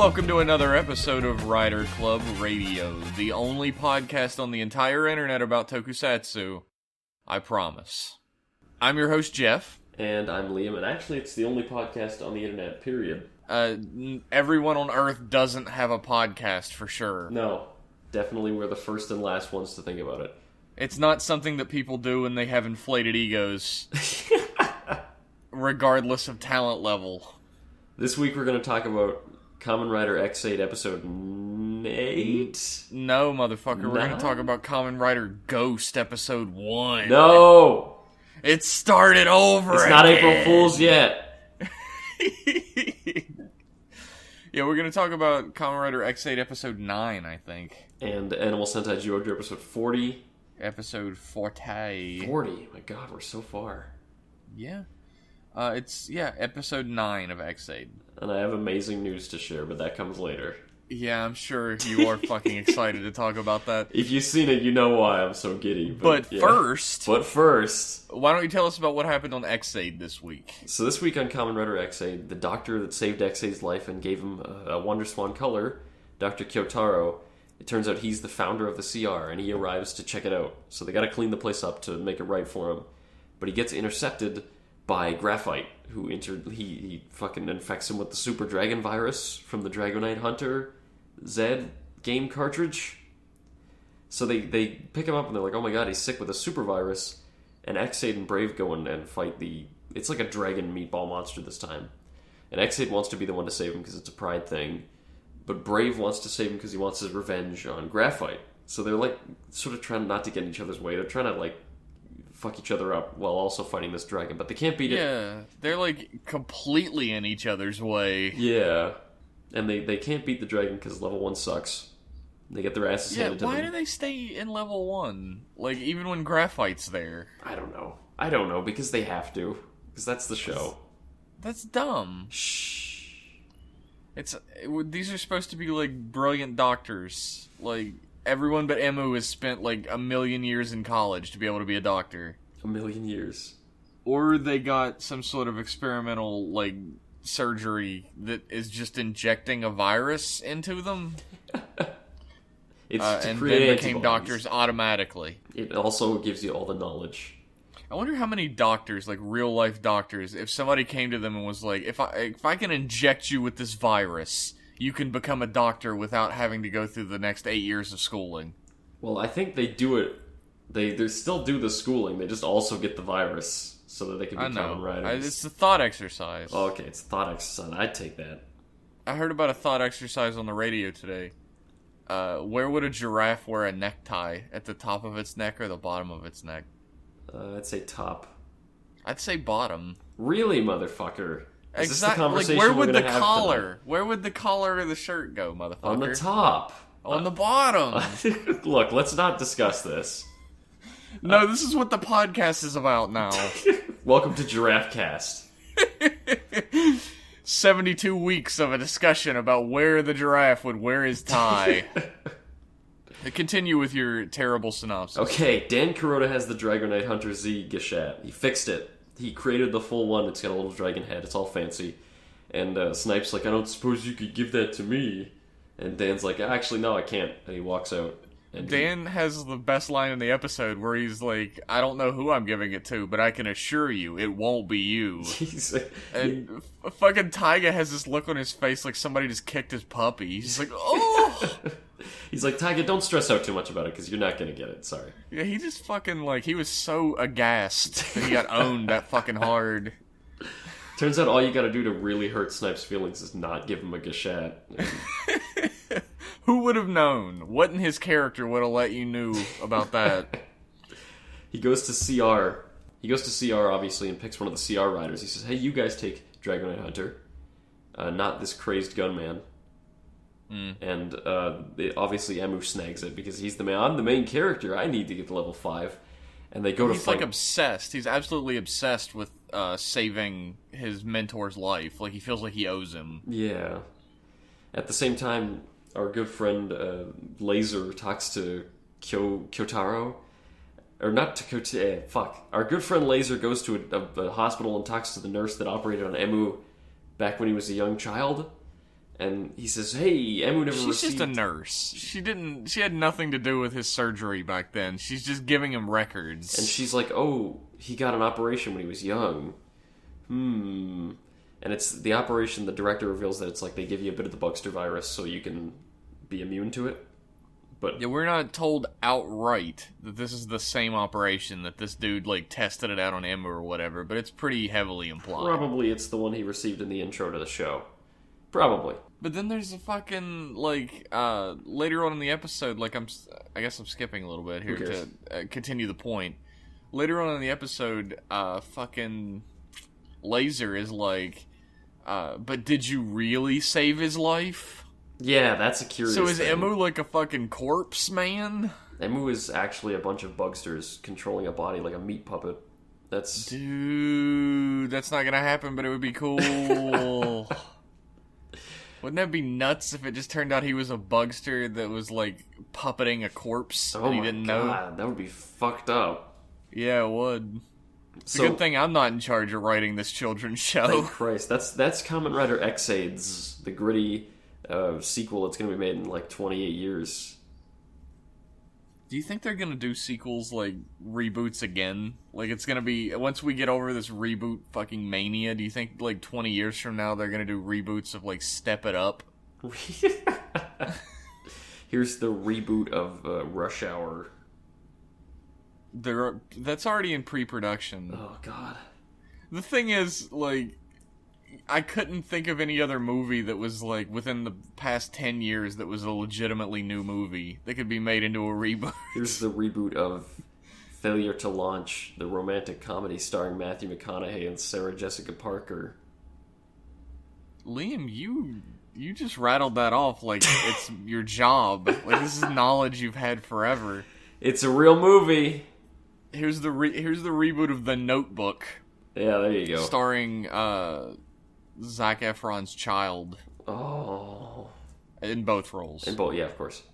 Welcome to another episode of Rider Club Radio, the only podcast on the entire internet about tokusatsu. I promise. I'm your host, Jeff. And I'm Liam, and actually it's the only podcast on the internet, period. Everyone on Earth doesn't have a podcast, for sure. No, definitely we're the first and last ones to think about it. It's not something that people do when they have inflated egos, regardless of talent level. This week we're going to talk about Kamen Rider X8 episode 8? No, motherfucker, we're going to talk about Kamen Rider Ghost episode 1. No! It started over It's again. not April Fool's yet. Yeah, we're going to talk about Kamen Rider X8 episode 9, I think. And Animal Sentai Jojo episode 40. Episode 40. 40? My god, we're so far. Yeah. It's episode 9 of X8. And I have amazing news to share, but that comes later. Yeah, I'm sure you are fucking excited to talk about that. If you've seen it, you know why I'm so giddy. But first, why don't you tell us about what happened on X8 this week? So this week on Kamen Rider X8, the doctor that saved X8's life and gave him a Wonder Swan color, Dr. Kyotaro, it turns out he's the founder of the CR, and he arrives to check it out. So they gotta clean the place up to make it right for him. But he gets intercepted by Graphite, who he fucking infects him with the Super Dragon virus from the Dragonite Hunter Z game cartridge. So they pick him up and they're like, oh my god, he's sick with a super virus. And X8 and Brave go in and fight it's like a dragon meatball monster this time. And X8 wants to be the one to save him because it's a pride thing. But Brave wants to save him because he wants his revenge on Graphite. So they're like sort of trying not to get in each other's way. They're trying to like fuck each other up while also fighting this dragon, but they can't beat it. Yeah, they're like completely in each other's way. Yeah, and they can't beat the dragon because level 1 sucks. They get their asses handed to them. Why do they stay in level 1? Like, even when Graphite's there? I don't know, because they have to. Because that's the show. That's dumb. Shh. These are supposed to be, like, brilliant doctors. Like, everyone but Emu has spent, like, 1,000,000 years in college to be able to be a doctor. 1,000,000 years. Or they got some sort of experimental, like, surgery that is just injecting a virus into them. It's to and create then became antibodies. doctors automatically. It also gives you all the knowledge. I wonder how many doctors, like real life doctors, if somebody came to them and was like, if I can inject you with this virus, you can become a doctor without having to go through the next 8 years of schooling. Well, I think they do it. They still do the schooling. They just also get the virus so that they can be Kamen Riders. It's a thought exercise. Oh, okay, it's a thought exercise. I'd take that. I heard about a thought exercise on the radio today. Where would a giraffe wear a necktie? At the top of its neck or the bottom of its neck? I'd say top. I'd say bottom. Really, motherfucker? Is this the Exactly. conversation Like, where we're would gonna the have collar? tonight? Where would the collar of the shirt go, motherfucker? On the top. On the bottom. Look, let's not discuss this. No, this is what the podcast is about now. Welcome to Giraffe Cast. 72 weeks of a discussion about where the giraffe would wear his tie. Continue with your terrible synopsis. Okay, Dan Kuroda has the Dragonite Hunter Z Geshat. He fixed it. He created the full one. It's got a little dragon head. It's all fancy. And Snipe's like, I don't suppose you could give that to me. And Dan's like, actually, no, I can't. And he walks out. And Dan has the best line in the episode where he's like, I don't know who I'm giving it to, but I can assure you it won't be you. He's like, And fucking Taiga has this look on his face like somebody just kicked his puppy. He's like, oh! He's like, Taiga, don't stress out too much about it because you're not going to get it. Sorry. Yeah, he just fucking, like, he was so aghast that he got owned that fucking hard. Turns out all you got to do to really hurt Snipe's feelings is not give him a Geshat. Who would have known? What in his character would have let you knew about that? He goes to CR. He goes to CR, obviously, and picks one of the CR riders. He says, hey, you guys take Dragonite Hunter. Not this crazed gunman. And obviously Emu snags it because he's the man. I'm the main character. I need to get to level 5. And they go to He's fight. like obsessed. He's absolutely obsessed with saving his mentor's life. Like, he feels like he owes him. Yeah. At the same time, our good friend Laser talks to Kyotaro. Or not to Kyotaro. Fuck. Our good friend Laser goes to a hospital and talks to the nurse that operated on Emu back when he was a young child. And he says, "Hey, Emu never She's received." just a nurse. She had nothing to do with his surgery back then. She's just giving him records. And she's like, "Oh, he got an operation when he was young." And it's the operation. The director reveals that it's like they give you a bit of the Bugster virus so you can be immune to it. But yeah, we're not told outright that this is the same operation, that this dude, like, tested it out on Emu or whatever, but it's pretty heavily implied. Probably it's the one he received in the intro to the show. Probably. But then there's a fucking, like, later on in the episode, like, I guess I'm skipping a little bit here to continue the point. Later on in the episode, fucking Laser is like, but did you really save his life? Yeah, that's a curious thing. So is Emu like a fucking corpse, man? Emu is actually a bunch of bugsters controlling a body like a meat puppet. Dude, that's not gonna happen, but it would be cool. Wouldn't that be nuts if it just turned out he was a bugster that was, like, puppeting a corpse and he didn't know? That would be fucked up. Yeah, it would. It's a good thing I'm not in charge of writing this children's show. Thank Christ. That's Kamen Rider Xades, the gritty sequel that's going to be made in, like, 28 years. Do you think they're going to do sequels, like, reboots again? Like, it's going to be, once we get over this reboot fucking mania, do you think, like, 20 years from now they're going to do reboots of, like, Step It Up? Here's the reboot of Rush Hour. That's already in pre-production. Oh, God. The thing is, like, I couldn't think of any other movie that was, like, within the past 10 years that was a legitimately new movie that could be made into a reboot. Here's the reboot of Failure to Launch, the romantic comedy starring Matthew McConaughey and Sarah Jessica Parker. Liam, you just rattled that off like it's your job. Like, this is knowledge you've had forever. It's a real movie. Here's the reboot of The Notebook. Yeah, there you go. Starring Zac Efron's child. Oh. In both roles. Yeah, of course.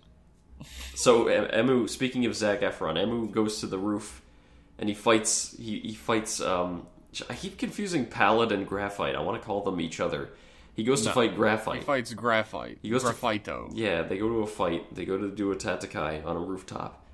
So, Emu, speaking of Zac Efron, Emu goes to the roof and he fights, I keep confusing Pallid and Graphite. I want to call them each other. He goes to fight Graphite. He fights Graphite. He goes Graphito. Yeah, they go to a fight. They go to do a Tatakai on a rooftop.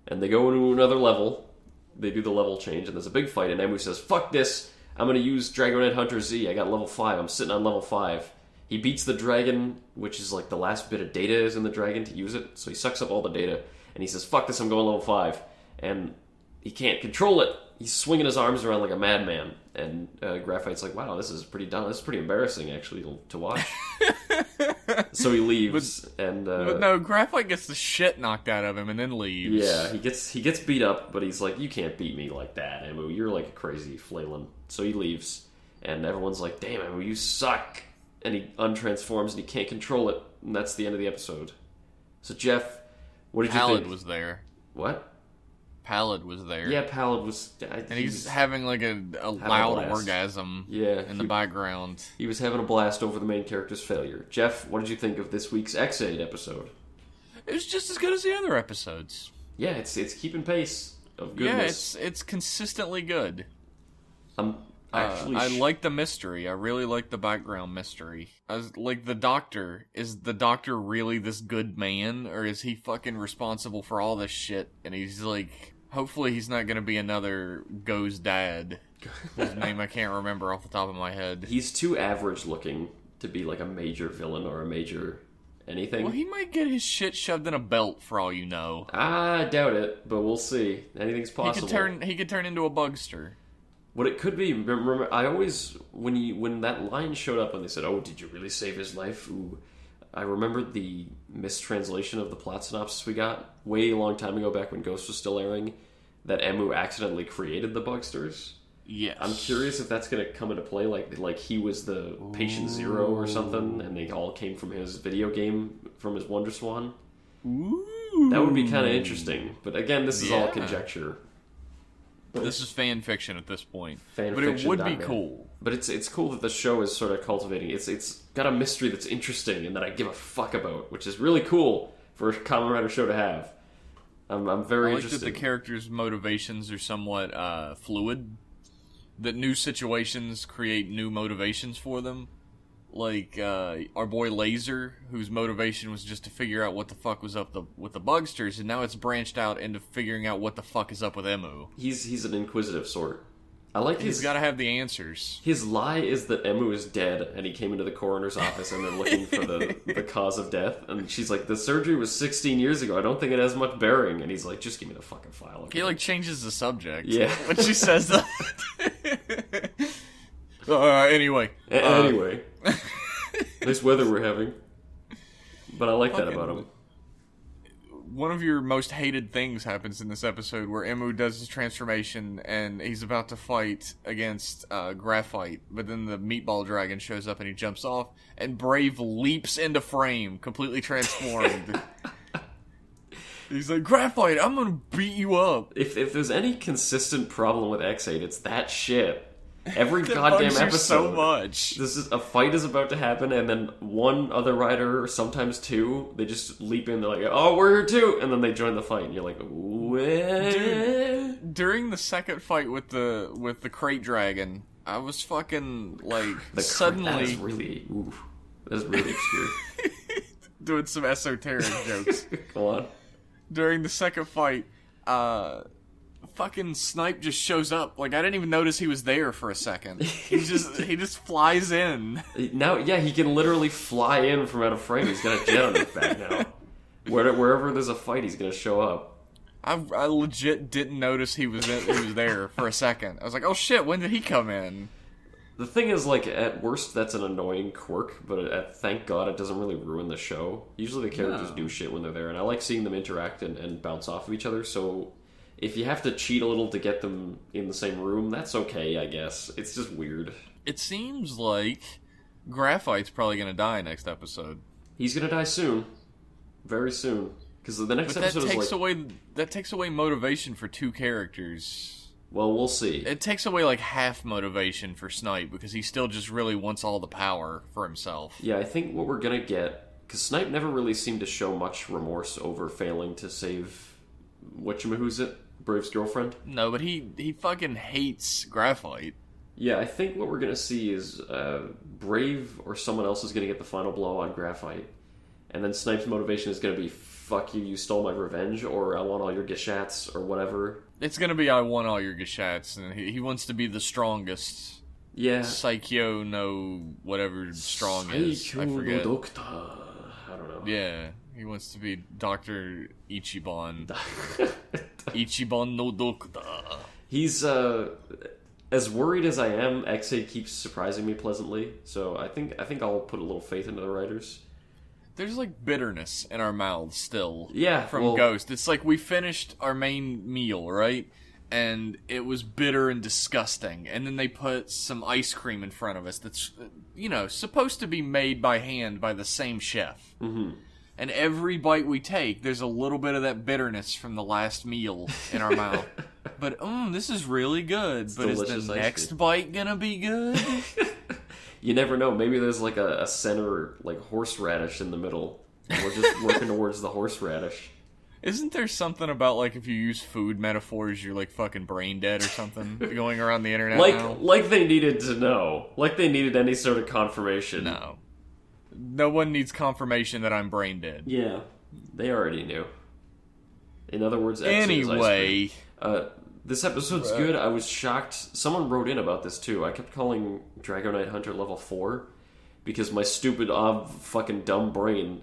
And they go into another level. They do the level change, and there's a big fight, and Emu says, "Fuck this! I'm gonna use Dragonite Hunter Z. I got level 5. I'm sitting on level 5. He beats the dragon, which is like the last bit of data is in the dragon to use it, so he sucks up all the data, and he says, "Fuck this, I'm going level 5. And he can't control it. He's swinging his arms around like a madman. And Graphite's like, "Wow, this is pretty dumb. This is pretty embarrassing, actually, to watch." So he leaves, but no, Graphite gets the shit knocked out of him and then leaves. Yeah, he gets beat up, but he's like, "You can't beat me like that, Emu. You're like a crazy flailing." So he leaves, and everyone's like, "Damn, Emu, you suck." And he untransforms, and he can't control it, and that's the end of the episode. So Jeff, what did you think? Pallid was there. What? Pallid was there. Yeah, Pallid was... and he's having like a loud orgasm in the background. He was having a blast over the main character's failure. Jeff, what did you think of this week's X8 episode? It was just as good as the other episodes. Yeah, it's keeping pace of goodness. Yeah, it's consistently good. I like the mystery. I really like the background mystery. Like, the Doctor. Is the Doctor really this good man? Or is he fucking responsible for all this shit? And he's like... Hopefully he's not going to be another Go's dad. His name I can't remember off the top of my head. He's too average looking to be like a major villain or a major anything. Well, he might get his shit shoved in a belt for all you know. I doubt it, but we'll see. Anything's possible. He could turn into a bugster. What it could be, remember, I always, when that line showed up and they said, "Oh, did you really save his life?" Ooh, I remembered the mistranslation of the plot synopsis we got way a long time ago, back when Ghost was still airing, that Emu accidentally created the Bugsters. Yes. I'm curious if that's going to come into play, like he was the Patient Zero or something, and they all came from his video game, from his Wonder Swan. Ooh. That would be kind of interesting. But again, this is all conjecture. This is fan fiction at this point. But it would be cool. But it's cool that the show is sort of cultivating. It's got a mystery that's interesting and that I give a fuck about, which is really cool for a Kamen Rider show to have. I'm very interested. That the characters' motivations are somewhat fluid. That new situations create new motivations for them. our boy Laser, whose motivation was just to figure out what the fuck was up with the Bugsters, and now it's branched out into figuring out what the fuck is up with Emu. He's an inquisitive sort. I like He's got to have the answers. His lie is that Emu is dead, and he came into the coroner's office and they're looking for the cause of death. And she's like, the surgery was 16 years ago. I don't think it has much bearing. And he's like, just give me the fucking file. He changes the subject. Yeah. When she says that. Anyway. Anyway. Nice weather we're having. But I like that about him. One of your most hated things happens in this episode where Emu does his transformation and he's about to fight against Graphite, but then the meatball dragon shows up and he jumps off, and Brave leaps into frame, completely transformed. He's like, Graphite, I'm gonna beat you up. If there's any consistent problem with X8, it's that shit. Every That goddamn bugs you episode, so much. A fight is about to happen, and then one other rider, or sometimes two, they just leap in. They're like, "Oh, we're here too," and then they join the fight, and you're like, "What?" During the second fight with the crate dragon, I was fucking like suddenly that's really obscure. doing some esoteric jokes. Go on. During the second fight, fucking Snipe just shows up. Like, I didn't even notice he was there for a second. He just flies in. Now, yeah, he can literally fly in from out of frame. He's got a jet on his back now. Wherever there's a fight, he's gonna show up. I legit didn't notice he was there for a second. I was like, oh shit, when did he come in? The thing is, like, at worst, that's an annoying quirk, but thank God it doesn't really ruin the show. Usually the characters do shit when they're there, and I like seeing them interact and bounce off of each other, so if you have to cheat a little to get them in the same room, that's okay, I guess. It's just weird. It seems like Graphite's probably going to die next episode. He's going to die soon. Very soon. Because the next episode is like... That takes away motivation for two characters. Well, we'll see. It takes away like half motivation for Snipe, because he still just really wants all the power for himself. Yeah, I think what we're going to get... Because Snipe never really seemed to show much remorse over failing to save... Who's it? Brave's girlfriend? No, but he fucking hates Graphite. Yeah, I think what we're going to see is Brave or someone else is going to get the final blow on Graphite. And then Snipe's motivation is going to be, fuck you, you stole my revenge, or I want all your gashats, or whatever. It's going to be, I want all your gashats, and he wants to be the strongest. Yeah. Psycho no whatever strong is. I forget. No doctor. I don't know. Yeah. He wants to be Dr. Ichiban. Ichiban no doctor. He's, as worried as I am, X8 keeps surprising me pleasantly, so I think I'll put a little faith into the writers. There's, like, bitterness in our mouths still. Yeah, from Ghost. It's like we finished our main meal, right? And it was bitter and disgusting. And then they put some ice cream in front of us that's, supposed to be made by hand by the same chef. Mm-hmm. And every bite we take, there's a little bit of that bitterness from the last meal in our mouth. But, this is really good. But is the next bite gonna be good? You never know. Maybe there's like a center, like, horseradish in the middle. And we're just working towards the horseradish. Isn't there something about, like, if you use food metaphors, you're, like, fucking brain dead or something going around the internet now? Like they needed to know. Like they needed any sort of confirmation. No. No one needs confirmation that I'm brain dead. Yeah. They already knew. In other words, anyway. This episode's good. I was shocked. Someone wrote in about this, too. I kept calling Dragonite Hunter level 4 because my stupid, fucking dumb brain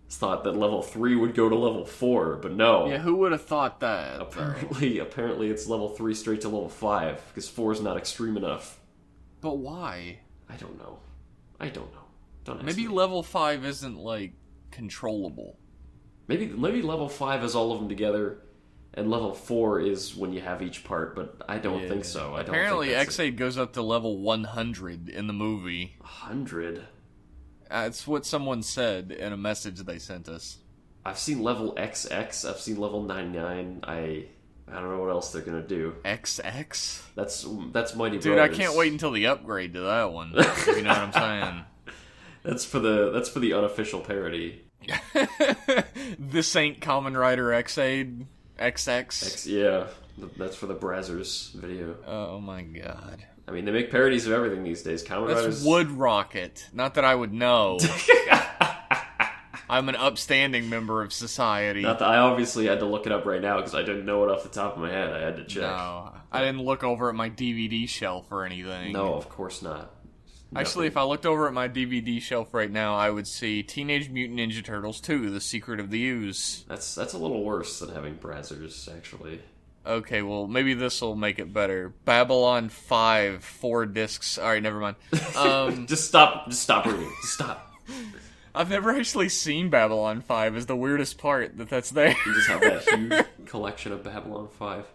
thought that level 3 would go to level 4, but no. Yeah, who would have thought that? Apparently it's level 3 straight to level 5 because 4 is not extreme enough. But why? I don't know. Don't ask Maybe me. level 5 isn't, like, controllable. Maybe level 5 is all of them together. And level 4 is when you have each part, but I don't think so. Apparently, X8 goes up to level 100 in the movie. 100? That's what someone said in a message they sent us. I've seen level XX. I've seen level 99. I don't know what else they're gonna do. XX? That's Mighty Brothers. Dude, I can't wait until the upgrade to that one. If you know what I'm saying? That's for the unofficial parody. This ain't Kamen Rider XX. Yeah, that's for the Brazzers video. Oh my god. I mean, they make parodies of everything these days. Kamen That's Riders... Wood Rocket. Not that I would know. I'm an upstanding member of society. Not that I obviously had to look it up right now because I didn't know it off the top of my head. I had to check. No, I didn't look over at my DVD shelf or anything. No, of course not. Actually, if I looked over at my DVD shelf right now, I would see Teenage Mutant Ninja Turtles 2, The Secret of the Ooze. That's a little worse than having Brazzers, actually. Okay, well, maybe this will make it better. Babylon 5, 4 discs. Alright, never mind. Just stop reading. Just stop. I've never actually seen Babylon 5, is the weirdest part that's there. You just have that huge collection of Babylon 5.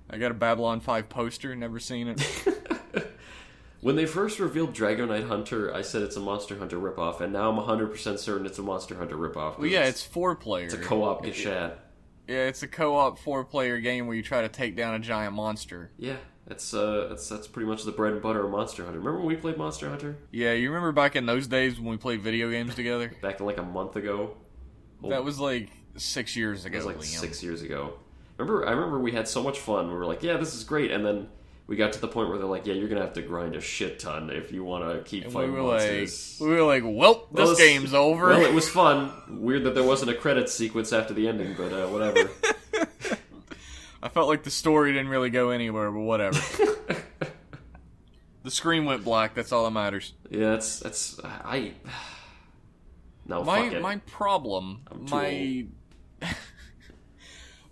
I got a Babylon 5 poster, never seen it. When they first revealed Dragon Knight Hunter, I said it's a Monster Hunter ripoff, and now I'm 100% certain it's a Monster Hunter ripoff. Well, yeah, it's 4-player. It's a co-op Gashat. Yeah, it's a co-op 4-player game where you try to take down a giant monster. Yeah, that's pretty much the bread and butter of Monster Hunter. Remember when we played Monster Hunter? Yeah, you remember back in those days when we played video games together? Back in like a month ago? That was like 6 years ago. That was like Liam. 6 years ago. I remember we had so much fun. We were like, yeah, this is great. And then we got to the point where they're like, yeah, you're going to have to grind a shit ton if you want to keep fighting monsters. We were like, well, this game's over. Well, it was fun. Weird that there wasn't a credits sequence after the ending, but whatever. I felt like the story didn't really go anywhere, but whatever. The screen went black, that's all that matters. Yeah, No, fuck it. My problem,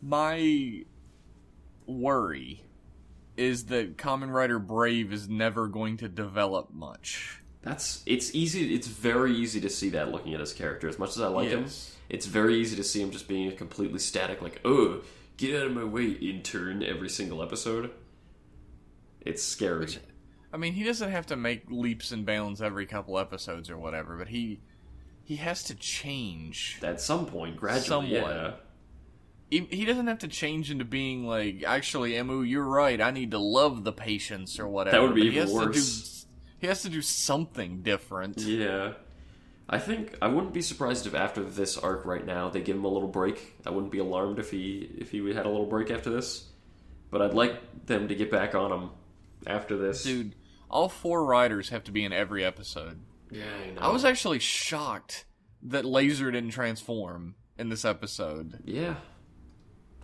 my worry is that Kamen Rider Brave is never going to develop much. It's very easy to see that looking at his character. As much as I like him, it's very easy to see him just being a completely static, like, oh, get out of my way, intern, every single episode. It's scary. I mean, he doesn't have to make leaps and bounds every couple episodes or whatever, but he has to change. At some point, gradually, yeah. He doesn't have to change into being like, actually, Emu, you're right, I need to love the patients or whatever. That would be even worse. He has to do something different. Yeah. I wouldn't be surprised if after this arc right now, they give him a little break. I wouldn't be alarmed if he had a little break after this. But I'd like them to get back on him after this. Dude, all 4 riders have to be in every episode. Yeah, I know. I was actually shocked that Laser didn't transform in this episode. Yeah.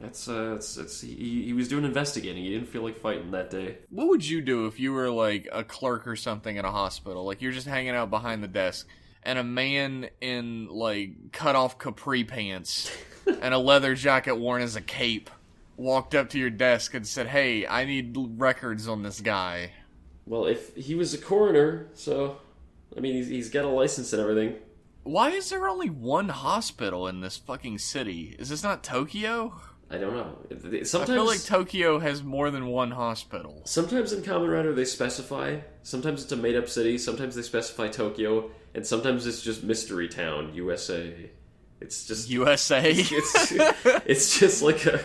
He was doing investigating. He didn't feel like fighting that day. What would you do if you were like a clerk or something at a hospital? Like you're just hanging out behind the desk and a man in like cut off capri pants and a leather jacket worn as a cape walked up to your desk and said, "Hey, I need records on this guy." Well, if he was a coroner, so I mean he's got a license and everything. Why is there only one hospital in this fucking city? Is this not Tokyo? I don't know. Sometimes, I feel like Tokyo has more than one hospital. Sometimes in Kamen Rider they specify. Sometimes it's a made-up city. Sometimes they specify Tokyo. And sometimes it's just Mystery Town, USA. It's just... USA? It's just like a...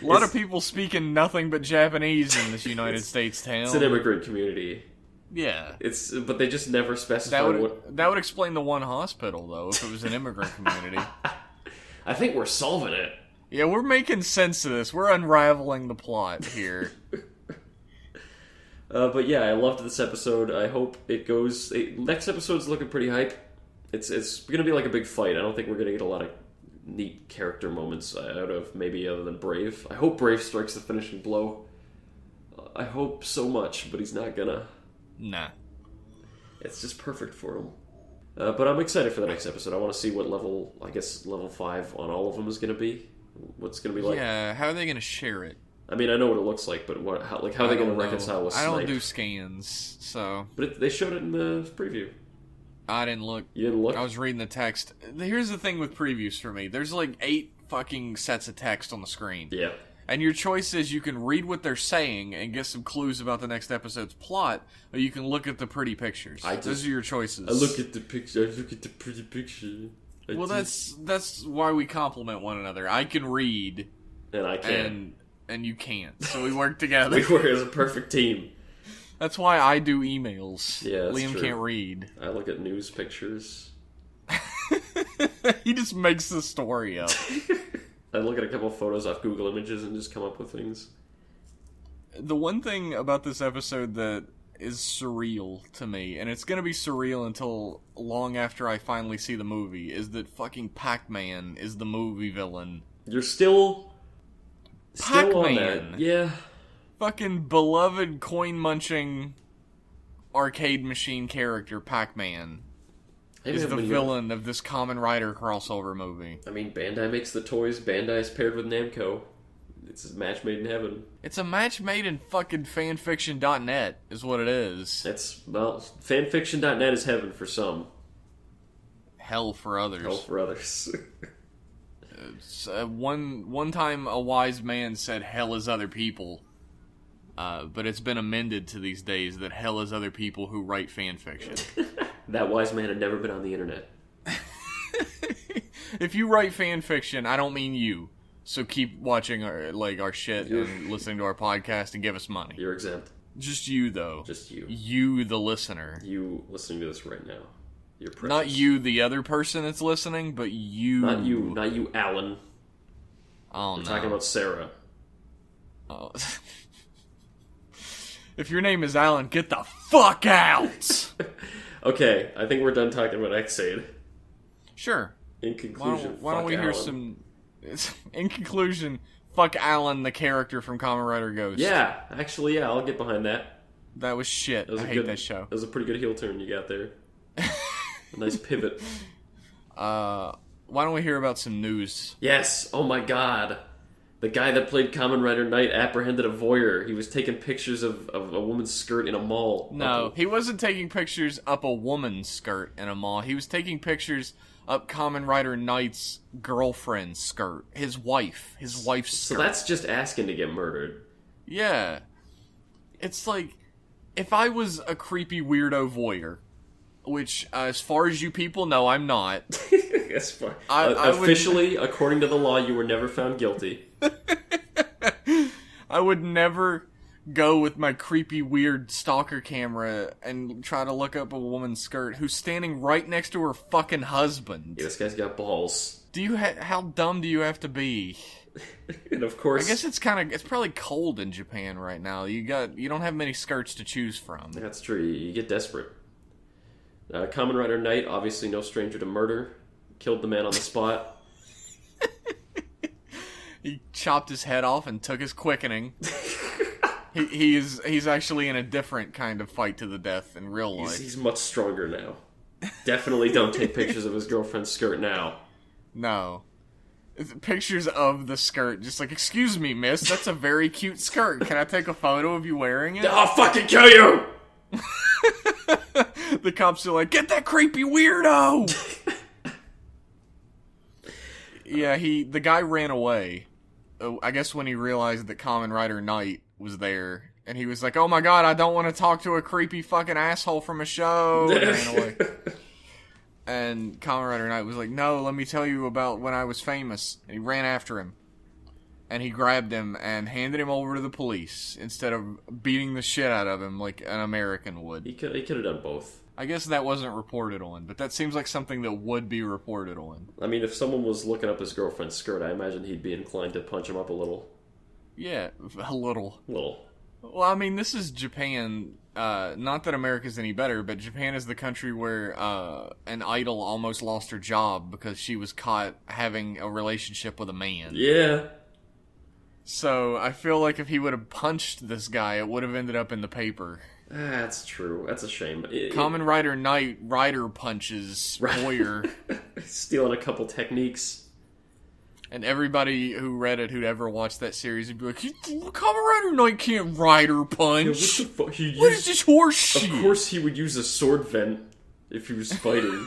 A lot of people speaking nothing but Japanese in this United States town. It's an immigrant community. Yeah. But they just never specify that would explain the one hospital, though, if it was an immigrant community. I think we're solving it. Yeah, we're making sense of this. We're unraveling the plot here. But yeah, I loved this episode. I hope it goes... next episode's looking pretty hype. It's going to be like a big fight. I don't think we're going to get a lot of neat character moments out of maybe other than Brave. I hope Brave strikes the finishing blow. I hope so much, but he's not gonna. Nah. It's just perfect for him. But I'm excited for the next episode. I want to see what level, I guess level 5 on all of them is going to be. What's going to be like. Yeah, how are they going to share it? I mean, I know what it looks like, but how are they going to reconcile with Snipe? I don't do scans, so... But they showed it in the preview. I didn't look. You didn't look? I was reading the text. Here's the thing with previews for me. There's like 8 fucking sets of text on the screen. Yeah. And your choice is you can read what they're saying and get some clues about the next episode's plot, or you can look at the pretty pictures. Those are your choices. I look at the picture. I look at the pretty picture. That's why we complement one another. I can read. And I can. And you can't. So we work together. We work as a perfect team. That's why I do emails. Yeah, that's Liam true. can't read. I look at news pictures. He just makes the story up. I look at a couple of photos off Google Images and just come up with things. The one thing about this episode that is surreal to me, and it's gonna be surreal until long after I finally see the movie, is that fucking Pac-Man is the movie villain. You're still on that. Yeah. Fucking beloved coin-munching arcade machine character Pac-Man is the villain of this Kamen Rider crossover movie. I mean, Bandai makes the toys. Bandai's paired with Namco. It's a match made in heaven. It's a match made in fucking fanfiction.net, is what it is. Fanfiction.net is heaven for some. Hell for others. Hell for others. One time a wise man said hell is other people. But it's been amended to these days that hell is other people who write fanfiction. That wise man had never been on the internet. If you write fanfiction, I don't mean you. So keep watching our shit and listening to our podcast and give us money. You're exempt. Just you, though. Just you. You, the listener. You listening to this right now. You're precious. Not you, the other person that's listening, but you. Not you, Alan. Oh, We're talking about Sarah. Oh. If your name is Alan, get the fuck out! Okay, I think we're done talking about X-Aid. Sure. In conclusion, why don't we hear some... In conclusion, fuck Alan, the character from Kamen Rider Ghost. Yeah, actually, yeah, I'll get behind that. That was shit. I hate that show. That was a pretty good heel turn you got there. A nice pivot. Why don't we hear about some news? Yes, oh my god. The guy that played Kamen Rider Knight apprehended a voyeur. He was taking pictures of a woman's skirt in a mall. No, he wasn't taking pictures up a woman's skirt in a mall. He was taking pictures up Kamen Rider Knight's girlfriend's skirt. His wife's skirt. So that's just asking to get murdered. Yeah. It's like, if I was a creepy weirdo voyeur, which, as far as you people know, I'm not. That's fine. Officially, according to the law, you were never found guilty. I would never go with my creepy, weird stalker camera and try to look up a woman's skirt who's standing right next to her fucking husband. Yeah, this guy's got balls. How dumb do you have to be? And of course, I guess it's probably cold in Japan right now. You don't have many skirts to choose from. That's true. You get desperate. Kamen Rider Knight, obviously no stranger to murder, killed the man on the spot. He chopped his head off and took his quickening. He's actually in a different kind of fight to the death in real life. He's much stronger now. Definitely don't take pictures of his girlfriend's skirt now. No. Pictures of the skirt, just like, excuse me, miss, that's a very cute skirt. Can I take a photo of you wearing it? I'll fucking kill you! The cops are like, get that creepy weirdo! Yeah, the guy ran away. I guess when he realized that Kamen Rider Knight was there, and he was like, oh my god, I don't want to talk to a creepy fucking asshole from a show. And ran away. And Kamen Rider Knight was like, no, let me tell you about when I was famous. And he ran after him. And he grabbed him and handed him over to the police instead of beating the shit out of him like an American would. He could have done both. I guess that wasn't reported on, but that seems like something that would be reported on. I mean, if someone was looking up his girlfriend's skirt, I imagine he'd be inclined to punch him up a little. Yeah, a little. Little. Well, I mean, this is Japan. Not that America's any better, but Japan is the country where an idol almost lost her job because she was caught having a relationship with a man. Yeah. So, I feel like if he would have punched this guy, it would have ended up in the paper. That's true. That's a shame. Kamen Rider Knight rider punches voyeur. Stealing a couple techniques. And everybody who read it, who'd ever watched that series, would be like, Kamen Rider Knight can't rider punch. Yeah, what is this horse shit? Of course he would use a sword vent if he was fighting.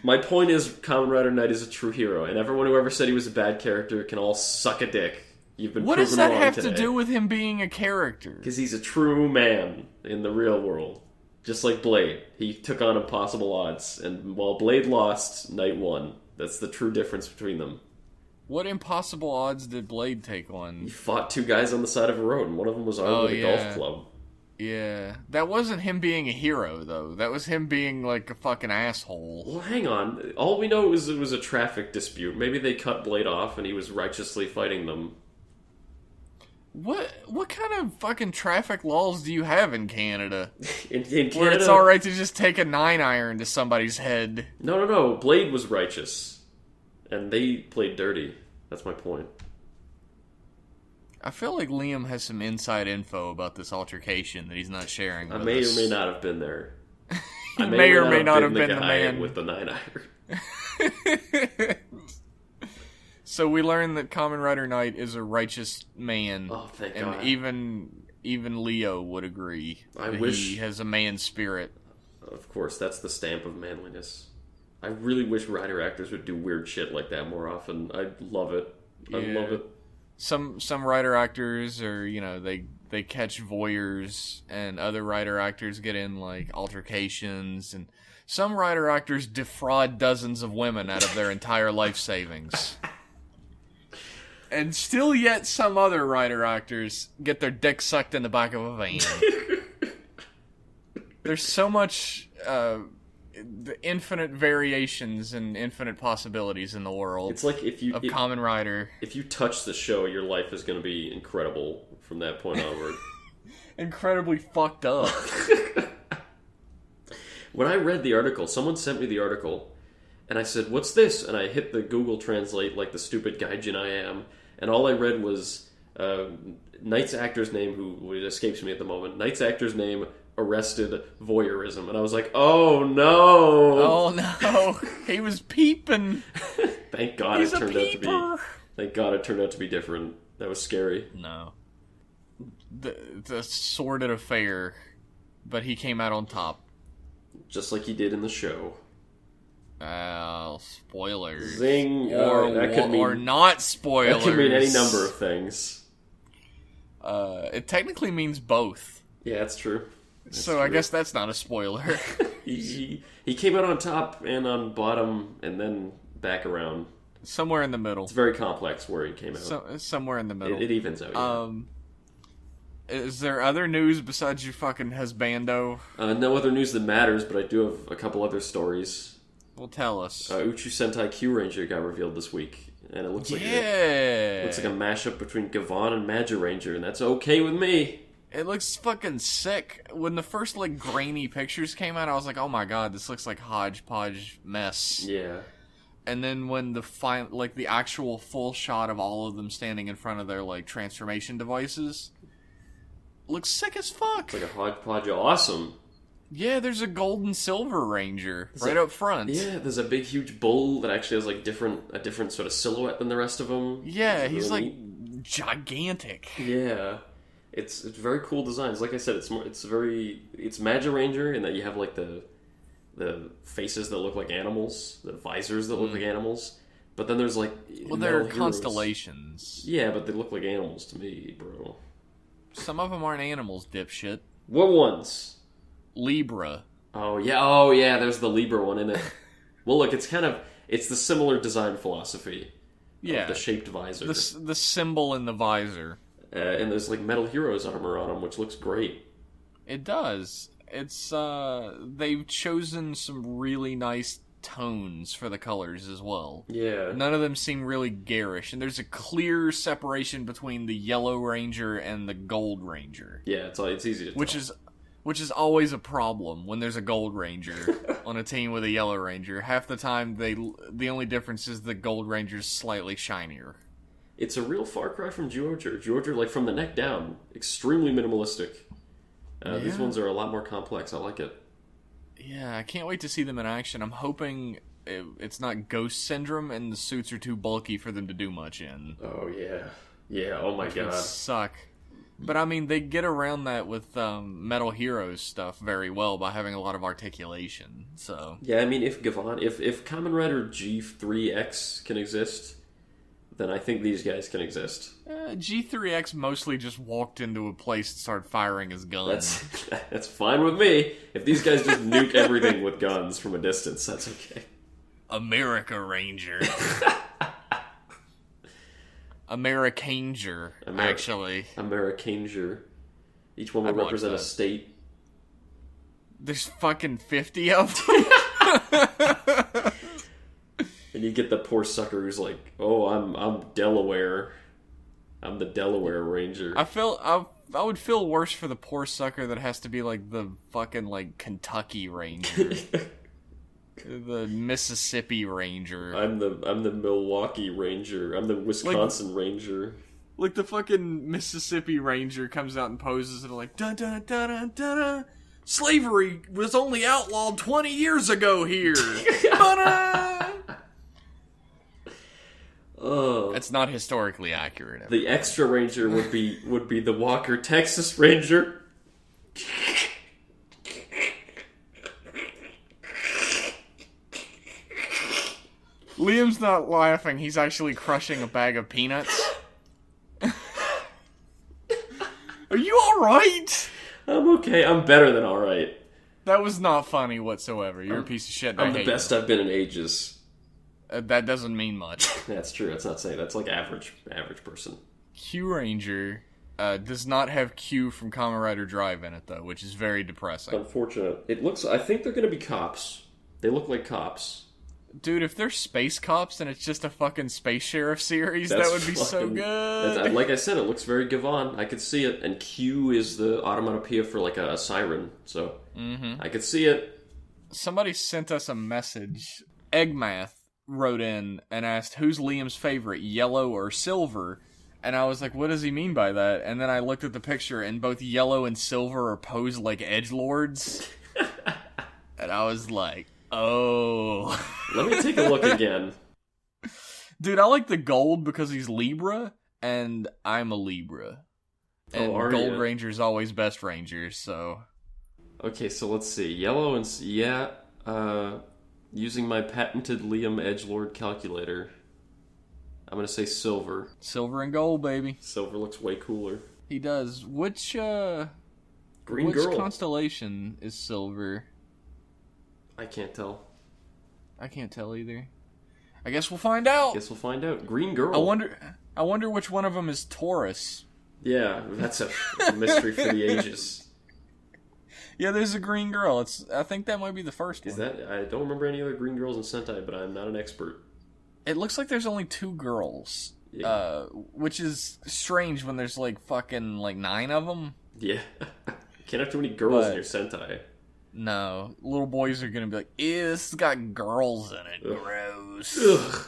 My point is, Kamen Rider Knight is a true hero, and everyone who ever said he was a bad character can all suck a dick. You've been what proven does that wrong have today. to do with him being a character? Because he's a true man in the real world. Just like Blade. He took on impossible odds, and while Blade lost, Knight won. That's the true difference between them. What impossible odds did Blade take on? He fought two guys on the side of a road, and one of them was armed with a golf club. Yeah. That wasn't him being a hero, though. That was him being, like, a fucking asshole. Well, hang on. All we know is it was a traffic dispute. Maybe they cut Blade off, and he was righteously fighting them. What kind of fucking traffic laws do you have in Canada? In Canada, Where it's alright to just take a 9-iron to somebody's head. No. Blade was righteous. And they played dirty. That's my point. I feel like Liam has some inside info about this altercation that he's not sharing with I may us. or may not have been there. He may or may not have been the guy man. with the 9-iron. So we learned that Kamen Rider Knight is a righteous man. Oh, thank and God. even Leo would agree. I that wish he has a man spirit. Of course, that's the stamp of manliness. I really wish rider actors would do weird shit like that more often. I love it. I love it. Some rider actors are, they catch voyeurs, and other rider actors get in like altercations, and some rider actors defraud dozens of women out of their entire life savings. And still yet some other rider actors get their dick sucked in the back of a van. There's so much the infinite variations and infinite possibilities in the world. It's like Kamen Rider. If you touch the show, your life is going to be incredible from that point onward. Incredibly fucked up. When I read the article, someone sent me the article, and I said, "What's this?" And I hit the Google Translate like the stupid gaijin I am, and all I read was Knight's actor's name, who escapes me at the moment. Knight's actor's name arrested voyeurism, and I was like, "Oh no! Oh no! He was peeping." Thank God He's it turned out to be. peeper. Thank God it turned out to be different. That was scary. No, the sordid affair, but he came out on top. Just like he did in the show. Spoilers. Zing! Or not spoilers. That could mean any number of things. It technically means both. Yeah, that's true. I guess that's not a spoiler. he came out on top and on bottom and then back around. Somewhere in the middle. It's very complex where he came out. Somewhere in the middle. It evens out. Yeah. Is there other news besides your fucking husbando? No other news that matters, but I do have a couple other stories. Well, tell us. Uchu Sentai Kyuuranger got revealed this week, and it looks like a mashup between Gavon and Magiranger, and that's okay with me. It looks fucking sick. When the first grainy pictures came out, I was like, "Oh my god, this looks like hodgepodge mess." Yeah. And then when the actual full shot of all of them standing in front of their transformation devices, looks sick as fuck. It's like a hodgepodge awesome. Yeah, there's a gold and silver ranger up front. Yeah, there's a big, huge bull that actually has a different sort of silhouette than the rest of them. Yeah, he's gigantic. Yeah, it's very cool designs. Like I said, it's Magiranger in that you have the faces that look like animals, the visors that look like animals. But then there's they're constellations. Yeah, but they look like animals to me, bro. Some of them aren't animals, dipshit. What ones? Libra. Oh yeah, there's the Libra one in it. Well, look, it's the similar design philosophy. Yeah, of the shaped visor. The symbol in the visor. And there's Metal Heroes armor on them, which looks great. It does. It's they've chosen some really nice tones for the colors as well. Yeah. None of them seem really garish, and there's a clear separation between the Yellow Ranger and the Gold Ranger. Yeah, it's easy to tell. Which is always a problem when there's a Gold Ranger on a team with a Yellow Ranger. Half the time, the only difference is the Gold Ranger's slightly shinier. It's a real far cry from Kyuuranger. Kyuuranger, from the neck down, extremely minimalistic. These ones are a lot more complex. I like it. Yeah, I can't wait to see them in action. I'm hoping it's not Ghost Syndrome and the suits are too bulky for them to do much in. Oh, yeah. Yeah, oh my god. It would suck. But I mean, they get around that with Metal Heroes stuff very well by having a lot of articulation. So yeah, I mean, if Kamen Rider G3X can exist, then I think these guys can exist. G3X mostly just walked into a place and started firing his guns. That's fine with me. If these guys just nuke everything with guns from a distance, that's okay. America Ranger. Americanger, actually. Americanger. Each one will represent a state. There's fucking 50 of them. And you get the poor sucker who's like, "Oh, I'm Delaware." I'm the Delaware Ranger. I would feel worse for the poor sucker that has to be like the fucking like Kentucky Ranger. The Mississippi Ranger. I'm the Milwaukee Ranger. I'm the Wisconsin Ranger. Like the fucking Mississippi Ranger comes out and poses and like dun dun dun dun dun dun. Slavery was only outlawed 20 years ago here. Oh, it's not historically accurate. The extra Ranger would be the Walker, Texas Ranger. Liam's not laughing. He's actually crushing a bag of peanuts. Are you alright? I'm okay. I'm better than alright. That was not funny whatsoever. You're a piece of shit. I'm the best I've been in ages. That doesn't mean much. That's true. That's not saying. That's like average person. Kyuuranger does not have Q from Kamen Rider Drive in it, though, which is very depressing. Unfortunate. I think they're going to be cops. They look like cops. Dude, if they're space cops and it's just a fucking Space Sheriff series, that would be so good. Like I said, it looks very Gavon. I could see it. And Q is the onomatopoeia for like a siren. So I could see it. Somebody sent us a message. Eggmath wrote in and asked, who's Liam's favorite, yellow or silver? And I was like, what does he mean by that? And then I looked at the picture, and both yellow and silver are posed like edgelords. And I was like, oh. Let me take a look again. Dude, I like the gold because he's Libra, and I'm a Libra. And Gold Ranger's always best Ranger, so... Okay, so let's see. Yellow and... Yeah, using my patented Liam Edgelord calculator, I'm gonna say silver. Silver and gold, baby. Silver looks way cooler. He does. Which Green Girl. Constellation is silver? I can't tell. I can't tell either. I guess we'll find out. Green Girl. I wonder which one of them is Taurus. Yeah, that's a mystery for the ages. Yeah, there's a green girl. I think that might be the first one. I don't remember any other green girls in Sentai, but I'm not an expert. It looks like there's only 2 girls. Yeah. Which is strange when there's like fucking like 9 of them. Yeah. Can't have too many girls in your Sentai. No. Little boys are gonna be like, ew, this has got girls in it. Ugh. Gross. Ugh.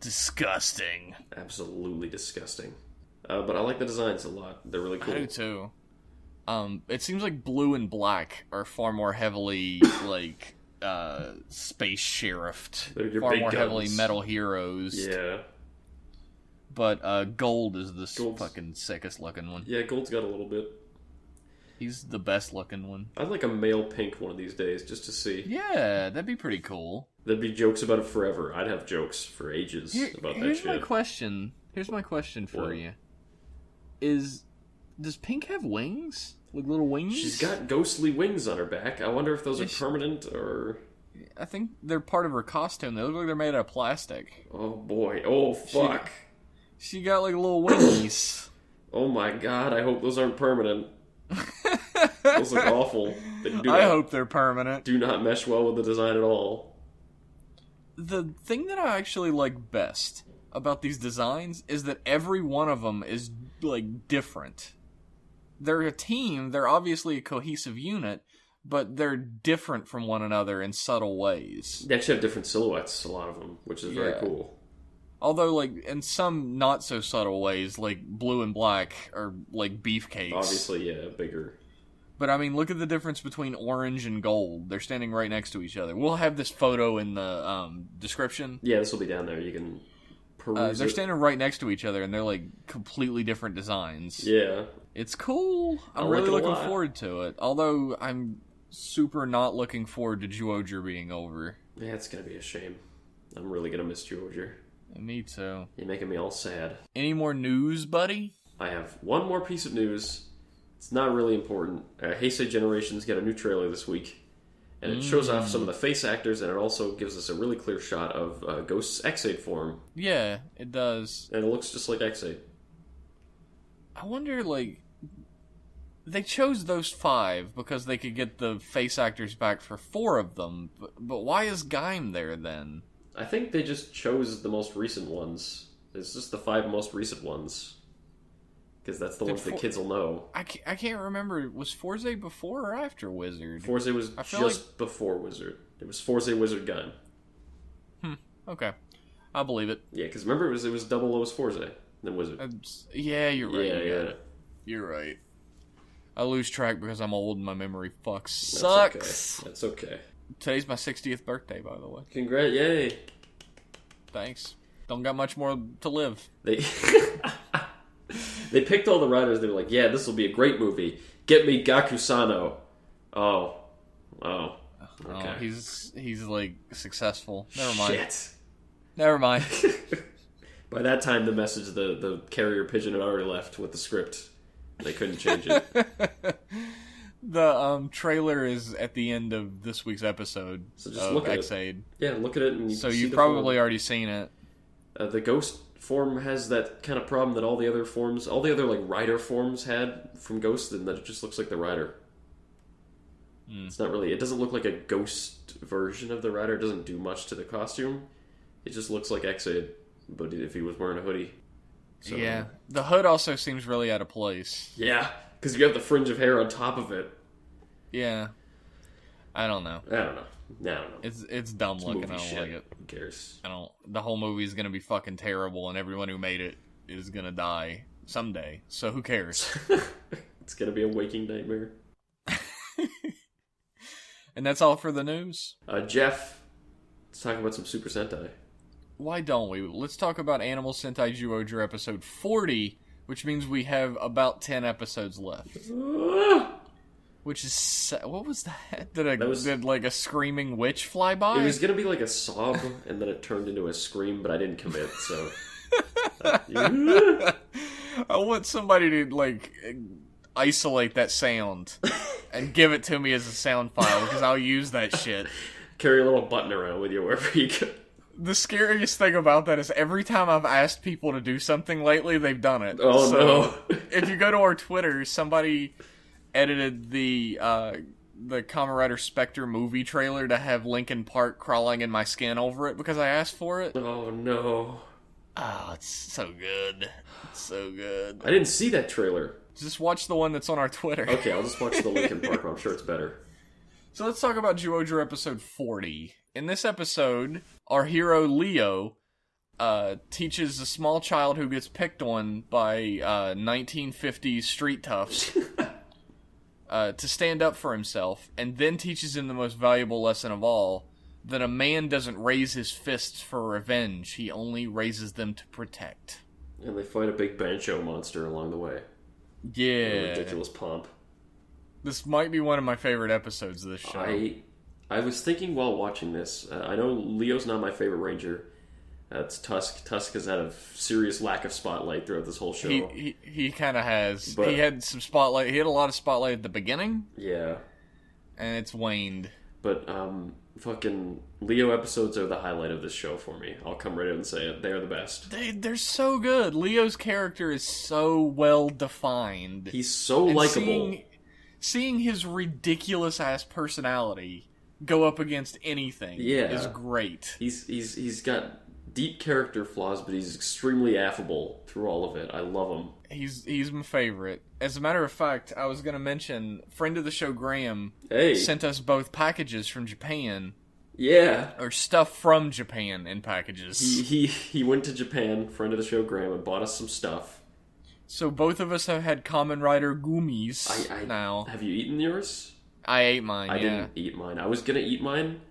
Disgusting. Absolutely disgusting. But I like the designs a lot. They're really cool. I do too. It seems like blue and black are far more heavily like space sheriffed. Far more heavily metal heroes. Yeah. But gold is the fucking sickest looking one. Yeah, gold's got a little bit. He's the best looking one. I'd like a male pink one of these days, just to see. Yeah, that'd be pretty cool. There'd be jokes about it forever. I'd have jokes for ages about that shit. Here's my question. Here's my question for you. Does Pink have wings? Like little wings? She's got ghostly wings on her back. I wonder if those are permanent or... I think they're part of her costume. They look like they're made out of plastic. Oh boy. Oh fuck. She got like little wingies. Oh my god, I hope those aren't permanent. Those look awful. I hope they're permanent. Do not mesh well with the design at all. The thing that I actually like best about these designs is that every one of them is like different. They're a team, they're obviously a cohesive unit, but they're different from one another in subtle ways. They actually have different silhouettes, a lot of them, which is very cool. Although, like, in some not so subtle ways, like blue and black are like beefcakes. Obviously, yeah, bigger. But I mean, look at the difference between orange and gold. They're standing right next to each other. We'll have this photo in the description. Yeah, this will be down there. You can peruse They're standing right next to each other, and they're like completely different designs. Yeah. It's cool. I'm really looking forward to it. Although I'm super not looking forward to Zyuohger being over. Yeah, it's gonna be a shame. I'm really gonna miss Zyuohger. Me too. You're making me all sad. Any more news, buddy? I have one more piece of news. It's not really important. Heisei Generations got a new trailer this week. And it shows off some of the face actors, and it also gives us a really clear shot of Ghost's X8 form. Yeah, it does. And it looks just like X8. I wonder, like... They chose those 5 because they could get the face actors back for 4 of them. But why is Gaim there, then? I think they just chose the most recent ones. It's just the 5 most recent ones. because that's the Did ones that kids will know. I can't remember. Was Forza before or after Wizard? Forza was just before Wizard. It was Forza Wizard Gun. Okay. I'll believe it. Yeah, because remember, it was double O's Forza, then Wizard. Yeah, you're right. Yeah. You're right. I lose track because I'm old and my memory sucks. That's okay. Today's my 60th birthday, by the way. Congrats, yay. Thanks. Don't got much more to live. They picked all the writers. They were like, yeah, this will be a great movie. Get me Gakusano. Oh. Okay. Oh, he's like successful. Never mind. Shit. Never mind. By that time, the message, the carrier pigeon had already left with the script. They couldn't change it. The trailer is at the end of this week's episode so just of look at Xaid. It. Yeah, look at it. And so you've probably already seen it. The ghost form has that kind of problem that all the other forms, all the other like rider forms had from Ghost, and that it just looks like the rider. It's not really. It doesn't look like a ghost version of the rider. It doesn't do much to the costume. It just looks like Xaid, but if he was wearing a hoodie. So, yeah, the hood also seems really out of place. Yeah, because you have the fringe of hair on top of it. Yeah, I don't know. I don't know. It's dumb looking. I don't like it. Who cares? The whole movie is gonna be fucking terrible, and everyone who made it is gonna die someday. So who cares? It's gonna be a waking nightmare. And that's all for the news. Jeff, let's talk about some Super Sentai. Why don't we? Let's talk about Animal Sentai Zyuohger episode 40, which means we have about 10 episodes left. Which is... What was that? Did like a screaming witch fly by? It was going to be like a sob, and then it turned into a scream, but I didn't commit, so... I want somebody to, like, isolate that sound and give it to me as a sound file, because I'll use that shit. Carry a little button around with you wherever you go. The scariest thing about that is every time I've asked people to do something lately, they've done it. Oh, no. If you go to our Twitter, somebody edited the Kamen Rider Spectre movie trailer to have Linkin Park crawling in my skin over it because I asked for it. Oh, no. Oh, it's so good. It's so good. I didn't see that trailer. Just watch the one that's on our Twitter. Okay, I'll just watch the Linkin Park one. I'm sure it's better. So let's talk about Zyuohger episode 40. In this episode, our hero Leo teaches a small child who gets picked on by 1950s street toughs to stand up for himself, and then teaches him the most valuable lesson of all, that a man doesn't raise his fists for revenge, he only raises them to protect. And they fight a big bancho monster along the way. Yeah. Ridiculous pomp. This might be one of my favorite episodes of this show. I was thinking while watching this, I know Leo's not my favorite ranger. It's Tusk. Tusk has had a serious lack of spotlight throughout this whole show. He kind of has. But, he had some spotlight. He had a lot of spotlight at the beginning. Yeah. And it's waned. But fucking Leo episodes are the highlight of this show for me. I'll come right out and say it. They're the best. They're so good. Leo's character is so well defined. He's so likable. Seeing his ridiculous-ass personality go up against anything is great. He's got deep character flaws, but he's extremely affable through all of it. I love him. He's my favorite. As a matter of fact, I was going to mention, friend of the show Graham sent us both packages from Japan. Yeah. Or stuff from Japan in packages. He went to Japan, friend of the show Graham, and bought us some stuff. So both of us have had Kamen Rider Gummies now. Have you eaten yours? I ate mine, I didn't eat mine. I was going to eat mine,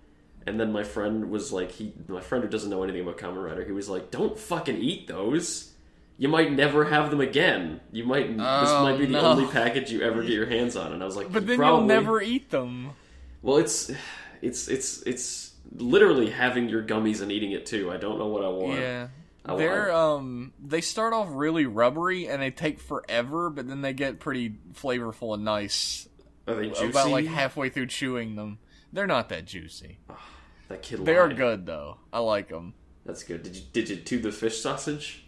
and then my friend was like, my friend who doesn't know anything about Kamen Rider, he was like, don't fucking eat those. You might never have them again. This might be the only package you ever get your hands on. And I was like, but then you'll never eat them. Well, it's literally having your gummies and eating it too. I don't know what I want. Yeah. They start off really rubbery and they take forever, but then they get pretty flavorful and nice. Are they juicy? About like halfway through chewing them. They're not that juicy. That kid lied. They are good though. I like them. That's good. Did you do the fish sausage?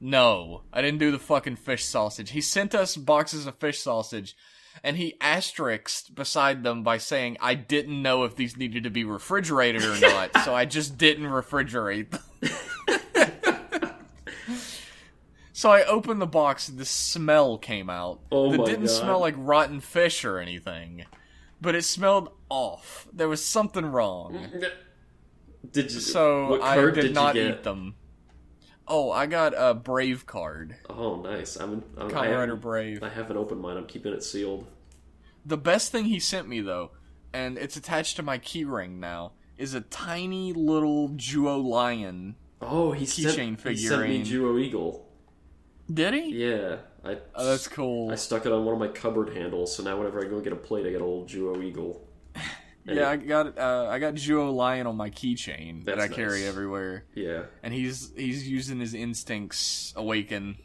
No, I didn't do the fucking fish sausage. He sent us boxes of fish sausage, and he asterisked beside them by saying, I didn't know if these needed to be refrigerated or not, so I just didn't refrigerate them. So I opened the box, and the smell came out. Oh my God. It didn't smell like rotten fish or anything, but it smelled off. There was something wrong. Did you? So What I card did not you get? eat them. Oh, I got a Brave card. Oh, nice. Kamen Rider Brave. I haven't opened mine. I'm keeping it sealed. The best thing he sent me, though, and it's attached to my keyring now, is a tiny little Juo Lion. Oh, keychain figurine. He sent me Juo Eagle. Did he? Yeah. Oh, that's cool. I stuck it on one of my cupboard handles, so now whenever I go get a plate, I get a little Juo Eagle. Yeah, I got Juo Lion on my keychain that I carry nice. everywhere. Yeah. And he's using his instincts awaken.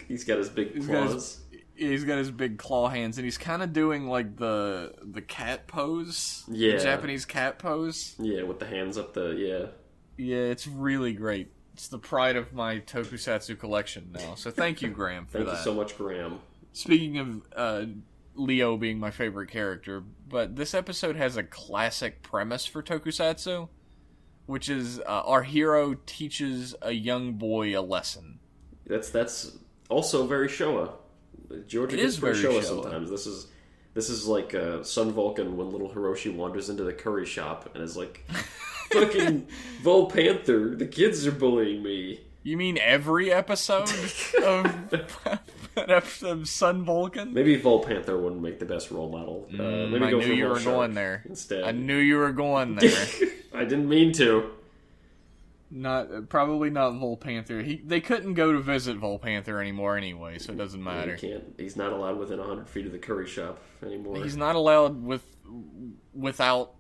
He's got his big claws. He's got his big claw hands, and he's kind of doing like the cat pose. Yeah. The Japanese cat pose. Yeah, with the hands up Yeah, it's really great. It's the pride of my tokusatsu collection now. So thank you, Graham, for that. Thank you so much, Graham. Speaking of Leo being my favorite character, but this episode has a classic premise for tokusatsu, which is our hero teaches a young boy a lesson. That's also very Showa. Georgia gets very Showa sometimes. This is like Sun Vulcan when little Hiroshi wanders into the curry shop and is like, fucking Volpanther, the kids are bullying me. You mean every episode of Sun Vulcan? Maybe Volpanther wouldn't make the best role model. Maybe I go knew for you were Volshark going there. instead. I knew you were going there. I didn't mean to. Probably not Volpanther. They couldn't go to visit Volpanther anymore anyway, so it doesn't matter. He can't. He's not allowed within 100 feet of the curry shop anymore. He's not allowed without